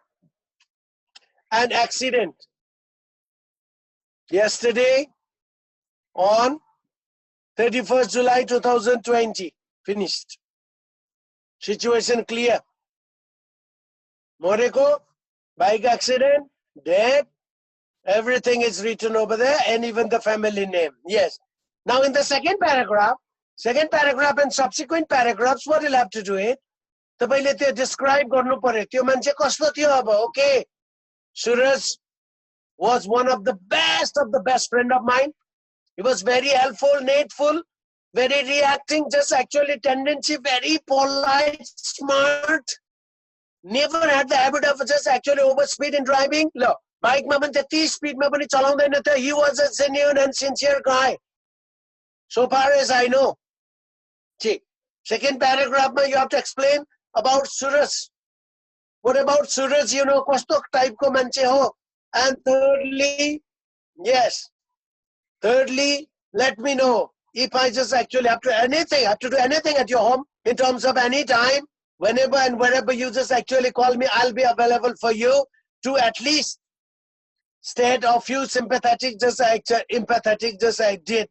an accident yesterday on 31st July 2020. Finished. Situation clear. Moreko, bike accident, dead, everything is written over there, and even the family name. Yes. Now in the second paragraph and subsequent paragraphs, what you'll have to do it? तपाईले त्यो describe गर्नु पर्यो त्यो मान्छे कस्तो थियो अब okay Suraj was one of the best friend of mine. He was very helpful, needful, very reacting, just actually tendency, very polite, smart, never had the habit of just actually overspeed in driving. Lo, bike ma पनि त्यति speed ma पनि चलाउँदैन थियो. He was a genuine and sincere guy. So far as I know. See, second paragraph ma you have to explain about Suraj. What about Suraj? You know, कस्तो type को मान्छे हो. And thirdly, yes. Thirdly, let me know if I just actually have to do anything at your home in terms of any time, whenever and wherever you just actually call me, I'll be available for you to at least state a few sympathetic, empathetic, just I did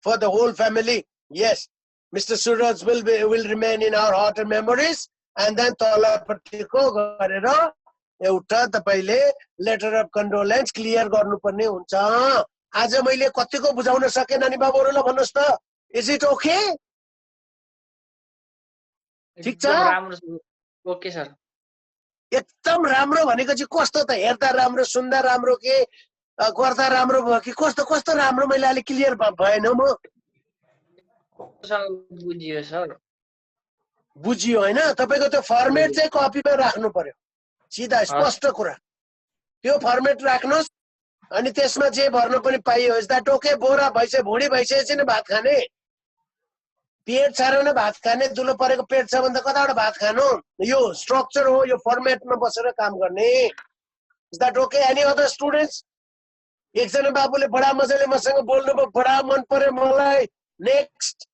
for the whole family. Yes, Mr. Suraj will remain in our heart and memories. And then तलपट्टिको गरेर एउटा तपाईले letter of condolence clear गर्नुपर्ने हुन्छ. आज मैले कतिको बुझाउन सके नानी बाबुहरुलाई भन्नुस् त. Is it okay? ठीक छ? Okay, sir. एकदम राम्रो भनेको चाहिँ कस्तो त हेर्दा राम्रो सुन्दा राम्रो के गर्दा राम्रो भयो कि कस्तो राम्रो मैले अलि क्लियर भएन म. बुझियो सर. बुझियो हैन तपाईको त्यो फर्मेट चाहिँ कपीमा राख्नु पर्यो. सिधा स्पष्ट कुरा. त्यो फर्मेट राख्नुस् अनि त्यसमा जे भर्न पनि पाइयो. Is that okay? बोरा भइसक्यो भुडी भइसकेपछि नि भात खाने. पेट छ र भात खाने दुलो परेको पेट छ भने त कताबाट भात खानु. यो स्ट्रक्चर हो यो फर्मेटमा बसेर काम गर्ने. Is that okay? Any other students? एकजना बाबुले बडा मजाले मसँग बोल्नु भयो बडा मन पर्यो मलाई. Next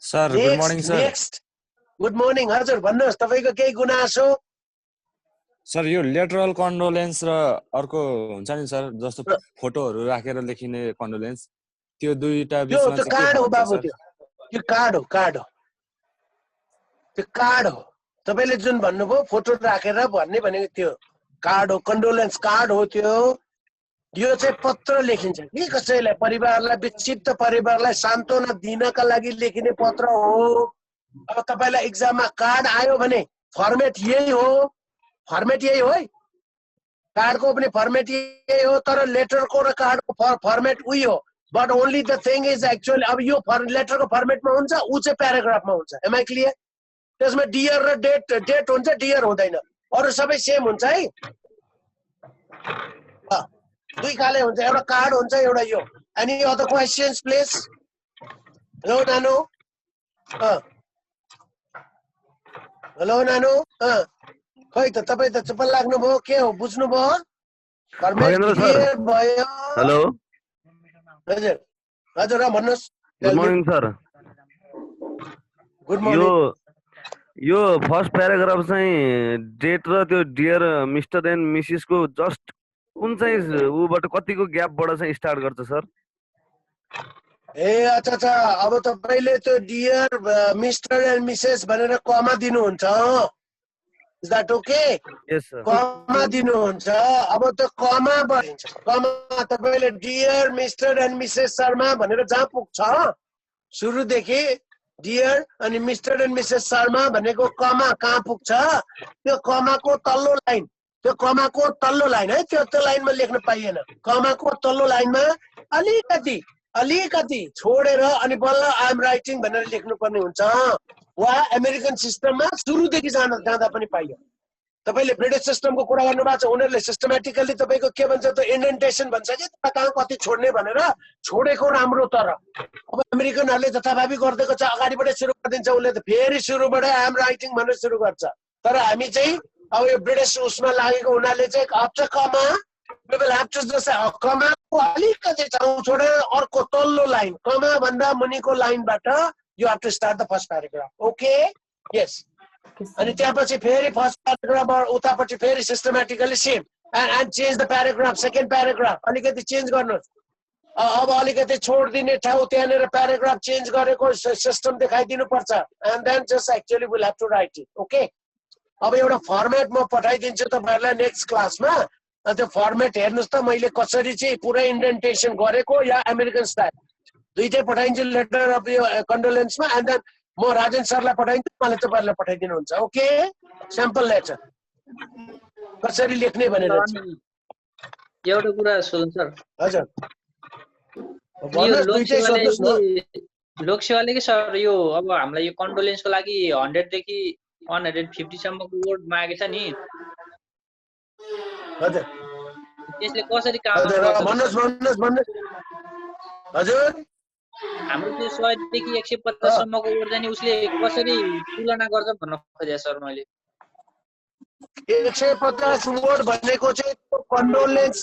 sir good morning sir. Next good morning. हजुर भन्नुहोस् तपाईको केही गुनासो? सर यो लेटरल कन्डोलेन्स र अर्को हुन्छ नि सर जस्तो फोटोहरु राखेर लेखिने कन्डोलेन्स त्यो दुईटा बिचमा चाहिँ के कार्ड हो फरक बाबु. छ? त्यो कार्ड हो. त्यो कार्ड हो. तपाईले जुन भन्नुभयो फोटो राखेर भन्ने भनेको त्यो कार्ड हो. कन्डोलेन्स कार्ड हो त्यो. यो चाहिँ पत्र लेखिन्छ कि कसैलाई परिवारलाई विक्षिप्त परिवारलाई सान्त्वना दिनका लागि लेखिने पत्र हो. अब तपाईलाई एक्जाममा कार्ड आयो भने फर्मेट यही हो. फर्मेट यही हो है. कार्डको पनि फर्मेट यही हो तर लेटरको र कार्डको फर्मेट उही हो. But only the thing is actually अब यो लेटरको फर्मेटमा हुन्छ उ चाहिँ प्याराग्राफमा हुन्छ. Am I clear? त्यसमा डियर र डेट हुन्छ डियर हुँदैन. अरु सबै सेम हुन्छ है. दुई खाले हुन्छ. एउटा कार्ड हुन्छ एउटा यो. Any other questions please? Hello नानु. हेलो नानु. खै त तपाई त चुप लाग्नु भयो के हो बुझ्नु भयो? फर्मेट क्लियर भयो? हेलो हजुर हजुर भन्नुस्. Good morning sir. Good morning. यो फर्स्ट प्याराग्राफ चाहिँ डेट र त्यो डियर मिस्टर एन्ड मिसेस को जस्ट कुन चाहिँ उबाट कतिको ग्यापबाट चाहिँ स्टार्ट गर्छ सर? ए अच्छा अच्छा. अब तपाईले त्यो डियर मिस्टर एन्ड मिसेस भनेर कमा दिनुहुन्छ. Is that okay? Yes sir. Comma दिनुहुन्छ. अब त्यो कमा भनिन्छ. कमा तपाईले dear Mr and Mrs Sharma भनेर जहाँ पुग्छ सुरुदेखि डियर अनि मिस्टर एन्ड मिसेस शर्मा भनेको कमा कहाँ पुग्छ त्यो कमाको तल्लो लाइन. त्यो कमाको तल्लो लाइन है त्यो लाइनमा लेख्न पाइएन. कमाको तल्लो लाइनमा अलिकति छोडेर अनि बल्ल आई एम राइटिङ भनेर लेख्नु पर्ने हुन्छ. वा अमेरिकन सिस्टममा सुरुदेखि जाँदा पनि पाइयो. तपाईले ब्रिटिश सिस्टमको कुरा गर्नु भएको छ उनीहरुले सिस्टमेटिकली तपाईको के भन्छ त इन्डेन्टेसन भन्छ कि कहाँ कति छोड्ने भनेर छोडेको राम्रो तर अब अमेरिकनहरुले जथाभावी गर्दैको छ अगाडिबाटै सुरु गरिदिन्छ उले त फेरि सुरुबाटै आई एम राइटिङ भनेर सुरु गर्छ तर हामी चाहिँ अब यो ब्रिटिश उसमा लागेको हुनाले चाहिँ अफ कमा we will have to just कमा को अलिकति ठाउँ छोडेर अर्को तल्लो लाइन कमा भन्दा मुनिको लाइनबाट you have to start the first paragraph okay yes अनि त्यसपछि फेरि फर्स्ट प्याराग्राफ उतापट्टि फेरि systematically same and change the paragraph second paragraph अलिकति चेन्ज गर्नुस् अब अलिकति छोड्दिने ठाउँ त्यहाँनेर प्याराग्राफ चेन्ज गरेको सिस्टम देखाइदिनु पर्छ and then just actually we'll have to write it okay अब एउटा फर्मेट म पठाइदिन्छु तपाईहरुलाई नेक्स्ट क्लासमा त्यो फर्मेट हेर्नुस् त मैले कसरी चाहिँ पुरा इन्डेन्टेसन गरेको या अमेरिकन स्टाइल दुईटै पठाइन्छु लेटर अफ यो कन्डोलेन्समा एन्ड देन म राजेन सरलाई पठाइन्छु मलाई तपाईहरुलाई पठाइदिनु हुन्छ ओके स्याम्पल लेटर कसरी लेख्ने भनेर एउटा कुरा सोध्नु सर हजुर लोकसेवाले के सर यो अब हामीलाई यो कन्डोलेन्सको लागि 100 देखि 150 सम्मको वर्ड मागेको छ नि हजुर त्यसले कसरी काम भन्नुस् हजुर हाम्रो त्यो 100 देखि 150 सम्मको वर्ड चाहिँ उसले कसरी तुलना गर्छ भन्न खोजे सर मैले 150 वर्ड भनेको चाहिँ कन्डोलेन्स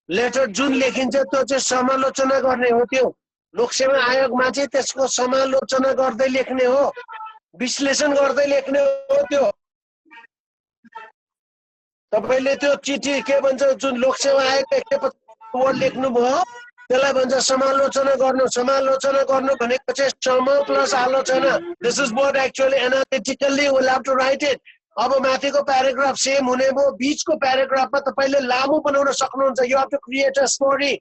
लेटर जुन लेखिन्छ त्यो चाहिँ समालोचना गर्ने हो त्यो लोकसेवा आयोगमा चाहिँ त्यसको समालोचना गर्दै लेख्ने हो विश्लेषण गर्दै लेख्ने हो त्यो तपाईले त्यो चिठी के भन्छ जुन लोकसेवा आयोग 150 वर्ड लेख्नु भयो त्यसलाई भन्छ समालोचना गर्नु भनेको चाहिँ सम प्लस आलोचना this is what actually analytically will have to write it अब माथिको प्याराग्राफ सेम हुने भयो बीचको प्याराग्राफमा तपाईले लामो बनाउन सक्नुहुन्छ you have to create a story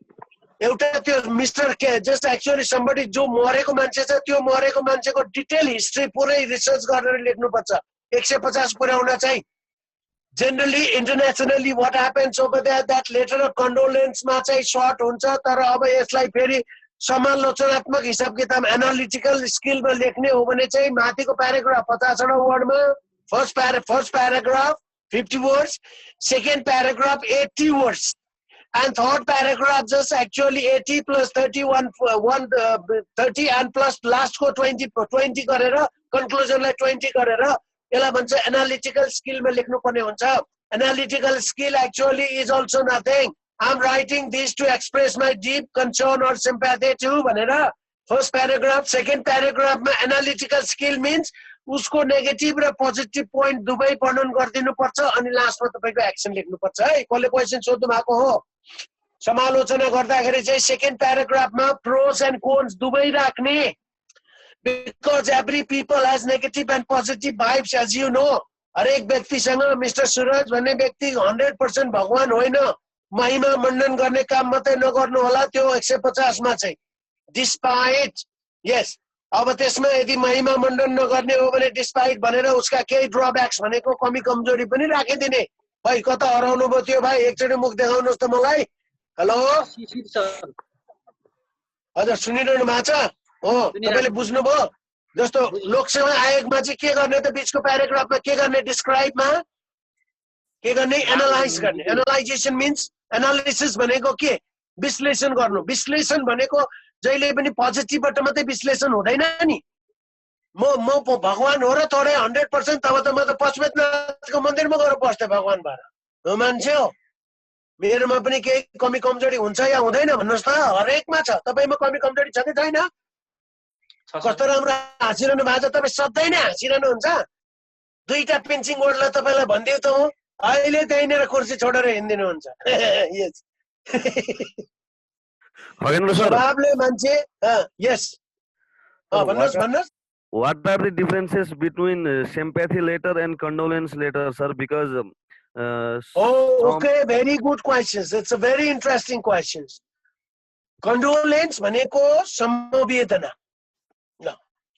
एउटा त्यो मिस्टर के जस्ट एक्चुअली समबडी जो मरेको मान्छे छ त्यो मरेको मान्छेको डिटेल हिस्ट्री पुरै रिसर्च गरेर लेख्नुपर्छ 150 पुर्याउन चाहिँ generally internationally what happens over there that letter of condolence मा चाहिँ सर्ट हुन्छ तर अब यसलाई फेरि समालोचनात्मक हिसाब किताब एनालिटिकल स्किलमा लेख्ने हो भने चाहिँ माथिको प्याराग्राफ 50 वटा वर्डमा first paragraph 50 words second paragraph 80 words and third paragraph just actually 80 plus 31 30 and plus last को 20 गरेर conclusion लाई 20 गरेर यसलाई भन्छ एनालिटिकल स्किल मा लेख्नु पर्ने हुन्छ analytical skill actually is also nothing I'm writing this to express my deep concern or sympathy to भनेर first paragraph second paragraph मा एनालिटिकल स्किल means उसको नेगेटिभ र पोजिटिभ पोइन्ट दुवै वर्णन गरिदिनु पर्छ अनि लास्टमा तपाईको एक्सन लेख्नु पर्छ है कसले क्वेशन सोध्नु भएको हो समालोचना गर्दाखेरि चाहिँ सेकेन्ड प्याराग्राफमा प्रोस एन्ड कोन्स दुवै राख्ने because every people has negative and positive vibes as you know हरेक व्यक्तिसँग मिस्टर सुरज भन्ने व्यक्ति 100% भगवान होइन महिमा मण्डन गर्ने काम मात्रै नगर्नु होला त्यो 150 मा चाहिँ डिस्पाइट यस अब त्यसमा यदि महिमा मण्डन नगर्ने हो भने डिस्पाइट भनेर उसका केही ड्रब्याक्स भनेको कमी कमजोरी पनि राखिदिने भाइ कता हराउनु भयो त्यो भाइ एकचोटि मुख देखाउनुस् त मलाई हेलो हजुर सुनिरहनु भएको छ हो तपाईले बुझ्नुभयो जस्तो लोकसेवा आयोगमा चाहिँ के गर्ने त बीचको प्याराग्राफमा के गर्ने डिस्क्राइबमा के गर्ने एनालाइज गर्ने एनालाइजेसन मिन्स एनालिसिस भनेको के विश्लेषण गर्नु विश्लेषण भनेको जहिले पनि पोजिटिभबाट मात्रै विश्लेषण हुँदैन नि म भगवान हो र थोरै 100% तब त म त पशुपतिनाथको मन्दिरमा गएर बस्थे भगवान भएर हो मान्छे हो मेरोमा पनि केही कमी कमजोरी हुन्छ या हुँदैन भन्नुस् त हरेकमा छ तपाईमा कमी कमजोरी छ कि छैन कस्तो राम्रो हाँसिरहनु भएको छ तपाईँ सधैँ नै हाँसिरहनु हुन्छ दुईटा पेन्सिङ वर्डलाई तपाईँलाई भनिदिउ त म अहिले त्यहीँनिर कुर्सी छोडेर हिँडिदिनु हुन्छ यस स्वभावले मान्छे यस भन्नुहोस् What are the differences between sympathy letter and condolence letter, sir? Because okay, very good questions. It's a very interesting questions. Condolence भनेको समवेदना.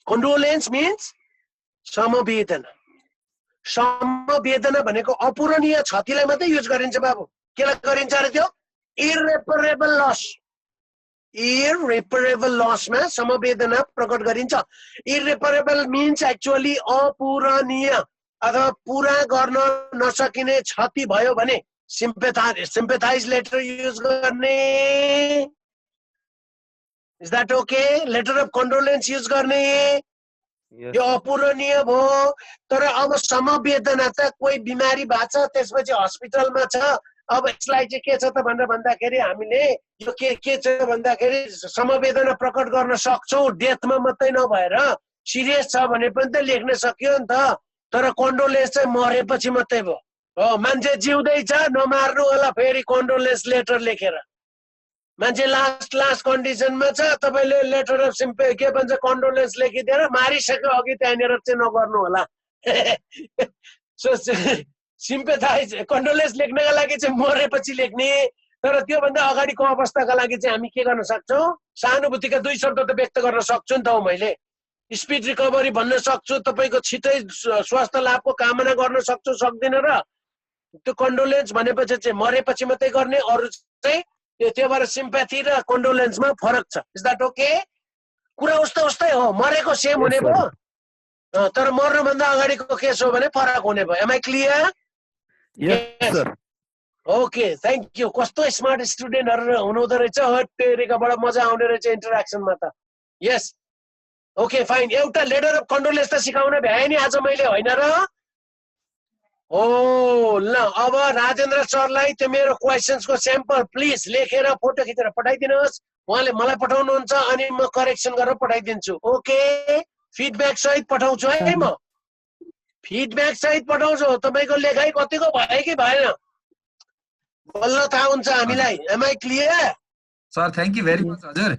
Condolence means समवेदना. समवेदना भनेको अपूरणीय क्षतिलाई मात्रै युज गरिन्छ बाबु. केलाई गरिन्छ अरे त्यो? Irreparable loss. Irreparable loss मा समवेदना प्रकट गरिन्छ. Irreparable means actually अपूरणीय अथवा पुरा गर्न नसकिने क्षति भयो भने sympathize letter use गर्ने. Is that okay? Letter of condolence use गर्ने. Yes. यो अपूरणीय भयो. तर अब समवेदना छ, कोही बिमारी भएको छ, त्यसपछि हस्पिटलमा छ. अब यसलाई चाहिँ के छ त भनेर भन्दाखेरि हामीले यो के छ भन्दाखेरि समवेदना प्रकट गर्न सक्छौं. डेथमा मात्रै नभएर सिरियस छ भने पनि त लेख्न सकियो नि त. तर कन्डोलेन्स चाहिँ मरेपछि मात्रै भयो. हो, मान्छे जिउँदै छ, नमार्नु होला फेरि कन्डोलेन्स लेटर लेखेर. मान्छे लास्ट कन्डिसनमा छ, तपाईले लेटर अफ के भन्छ कन्डोलेन्स लेखिदिएर मारिसक्यो अघि त्यहाँनिर चाहिँ नगर्नु होला. सो सिम्पेथाइज कन्डोलेन्स लेख्नका लागि चाहिँ मरेपछि लेख्ने. तर त्योभन्दा अगाडिको अवस्थाका लागि चाहिँ हामी के गर्न सक्छौँ? सहानुभूतिका 2 शब्द त व्यक्त गर्न सक्छु नि त हो. मैले स्पिड रिकभरी भन्न सक्छु, तपाईको छिटै स्वास्थ्य लाभको कामना गर्न सक्छु, सक्दिन र त्यो कन्डोलेन्स भनेपछि चाहिँ मरेपछि मात्रै गर्ने. अरु चाहिँ त्यो भएर सिम्प्याथी र कन्डोलेन्समा फरक छ. Is that okay? कुरा उस्तै हो, मरेको सेम हुने भयो, तर मर्नुभन्दा अगाडिको केस हो भने फरक हुने भयो. Am I clear? Yes, sir. Okay, thank you. कस्तो स्मार्ट स्टुडेन्टहरु हुनुहुँदो रहेछ. हटेरिकाबाट मजा आउने रहेछ इन्टरेक्सनमा त. Yes, okay fine. एउटा लेटर अफ कन्डोलेन्स त सिकाउन भ्याए नि आज मैले, होइन र? ओ ल, अब राजेन्द्र सरलाई त्यो मेरो क्वेसन्सको स्याम्पल प्लिज लेखेर फोटो खिचेर पठाइदिनुहोस्. उहाँले मलाई पठाउनुहुन्छ अनि म करेक्सन गरेर पठाइदिन्छु. ओके, फिडब्याक सहित पठाउँछु है म. फिडब्याक सहित पठाउँछु. तपाईको लेखाइ कतिको भयो कि भएन बल्ल थाहा हुन्छ हामीलाई. Am I clear? Sir thank you very much हजुर.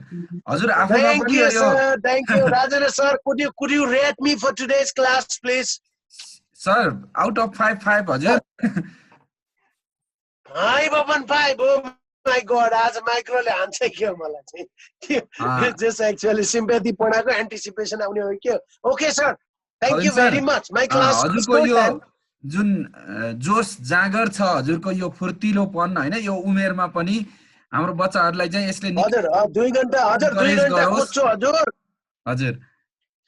हजुर आफूमा Thank पनि you, यो sir. Thank you, Rajendra sir. Could you rate me for today's class, please? Sir out of 5 हजुर. 5 upon 5. Oh my God. आज माइक्रोले हान्छ के मलाई चाहिँ. Just actually sympathy पढाको एन्टिसिपेसन आउने हो के. Okay, sir. Thank you very much. My class is हजुरको good. यो जुन जोस जागर छ, हजुरको यो फुर्तिलोपन हैन, यो उमेरमा पनि हाम्रो बच्चाहरूलाई चाहिँ यसले हजुर 2 घण्टा हजुर 2 घण्टा कुद्छु हजुर. हजुर.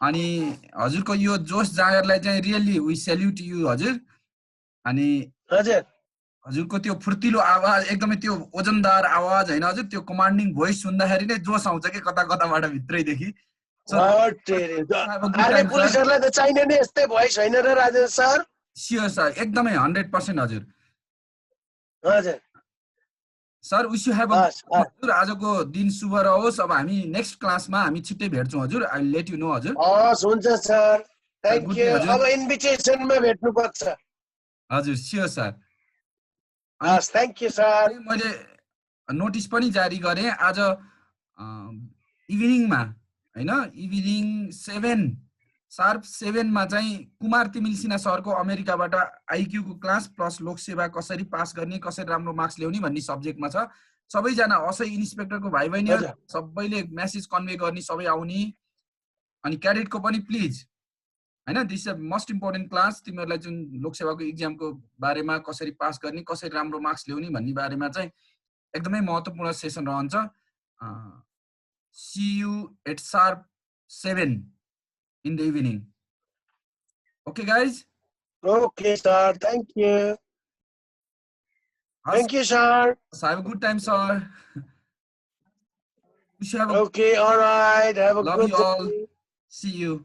अनि हजुरको यो जोस जागरलाई चाहिँ रियली वी सल्युट यु हजुर. अनि हजुर हजुरको त्यो फुर्तिलो आवाज, एकदमै त्यो ओजनदार आवाज हैन हजुर, त्यो कमान्डिङ भोइस सुन्दाखेरि नै जोस आउँछ के कता कताबाट भित्रैदेखि. आर्मी पुलिसहरुलाई त चाहिने नै यस्तै भोइस हैन र राजेन्द्र सर? स्योर सर, एकदमै 100% हजुर. हजुर सर विश यु हेभ हजुर. आजको दिन शुभ रहोस्. अब हामी नेक्स्ट क्लासमा हामी छिट्टै भेट्छौँ हजुर. I will let you know हजुर. हुन्छ सर. Thank you. अब इन्भिटेसनमा भेट्नु पर्छ हजुर. Sure sir. Thank you sir. मैले नोटिस पनि जारी गरेँ आज इभिनिङमा हैन, इभिनिङ 7 मा चाहिँ कुमार तिमिल सिन्हा सरको अमेरिकाबाट आइक्यू को क्लास प्लस लोकसेवा कसरी पास गर्ने, कसरी राम्रो मार्क्स ल्याउने भन्ने सब्जेक्टमा छ. सबैजना असै इन्स्पेक्टरको भाइ बहिनीहरु सबैले मेसेज कन्भे गर्ने, सबै आउने. अनि क्याडेटको पनि प्लिज हैन, this is most important class. तिमीहरुलाई जुन लोकसेवाको एक्जामको बारेमा कसरी पास गर्ने, कसरी राम्रो मार्क्स ल्याउने भन्ने बारेमा चाहिँ एकदमै महत्त्वपूर्ण सेसन रहन्छ. See you at sharp 7 in the evening. Okay, guys? Okay, sir. Thank you. Thank you, sir. Have a good time, sir. Okay, all right. Have a love good you all. day. See you.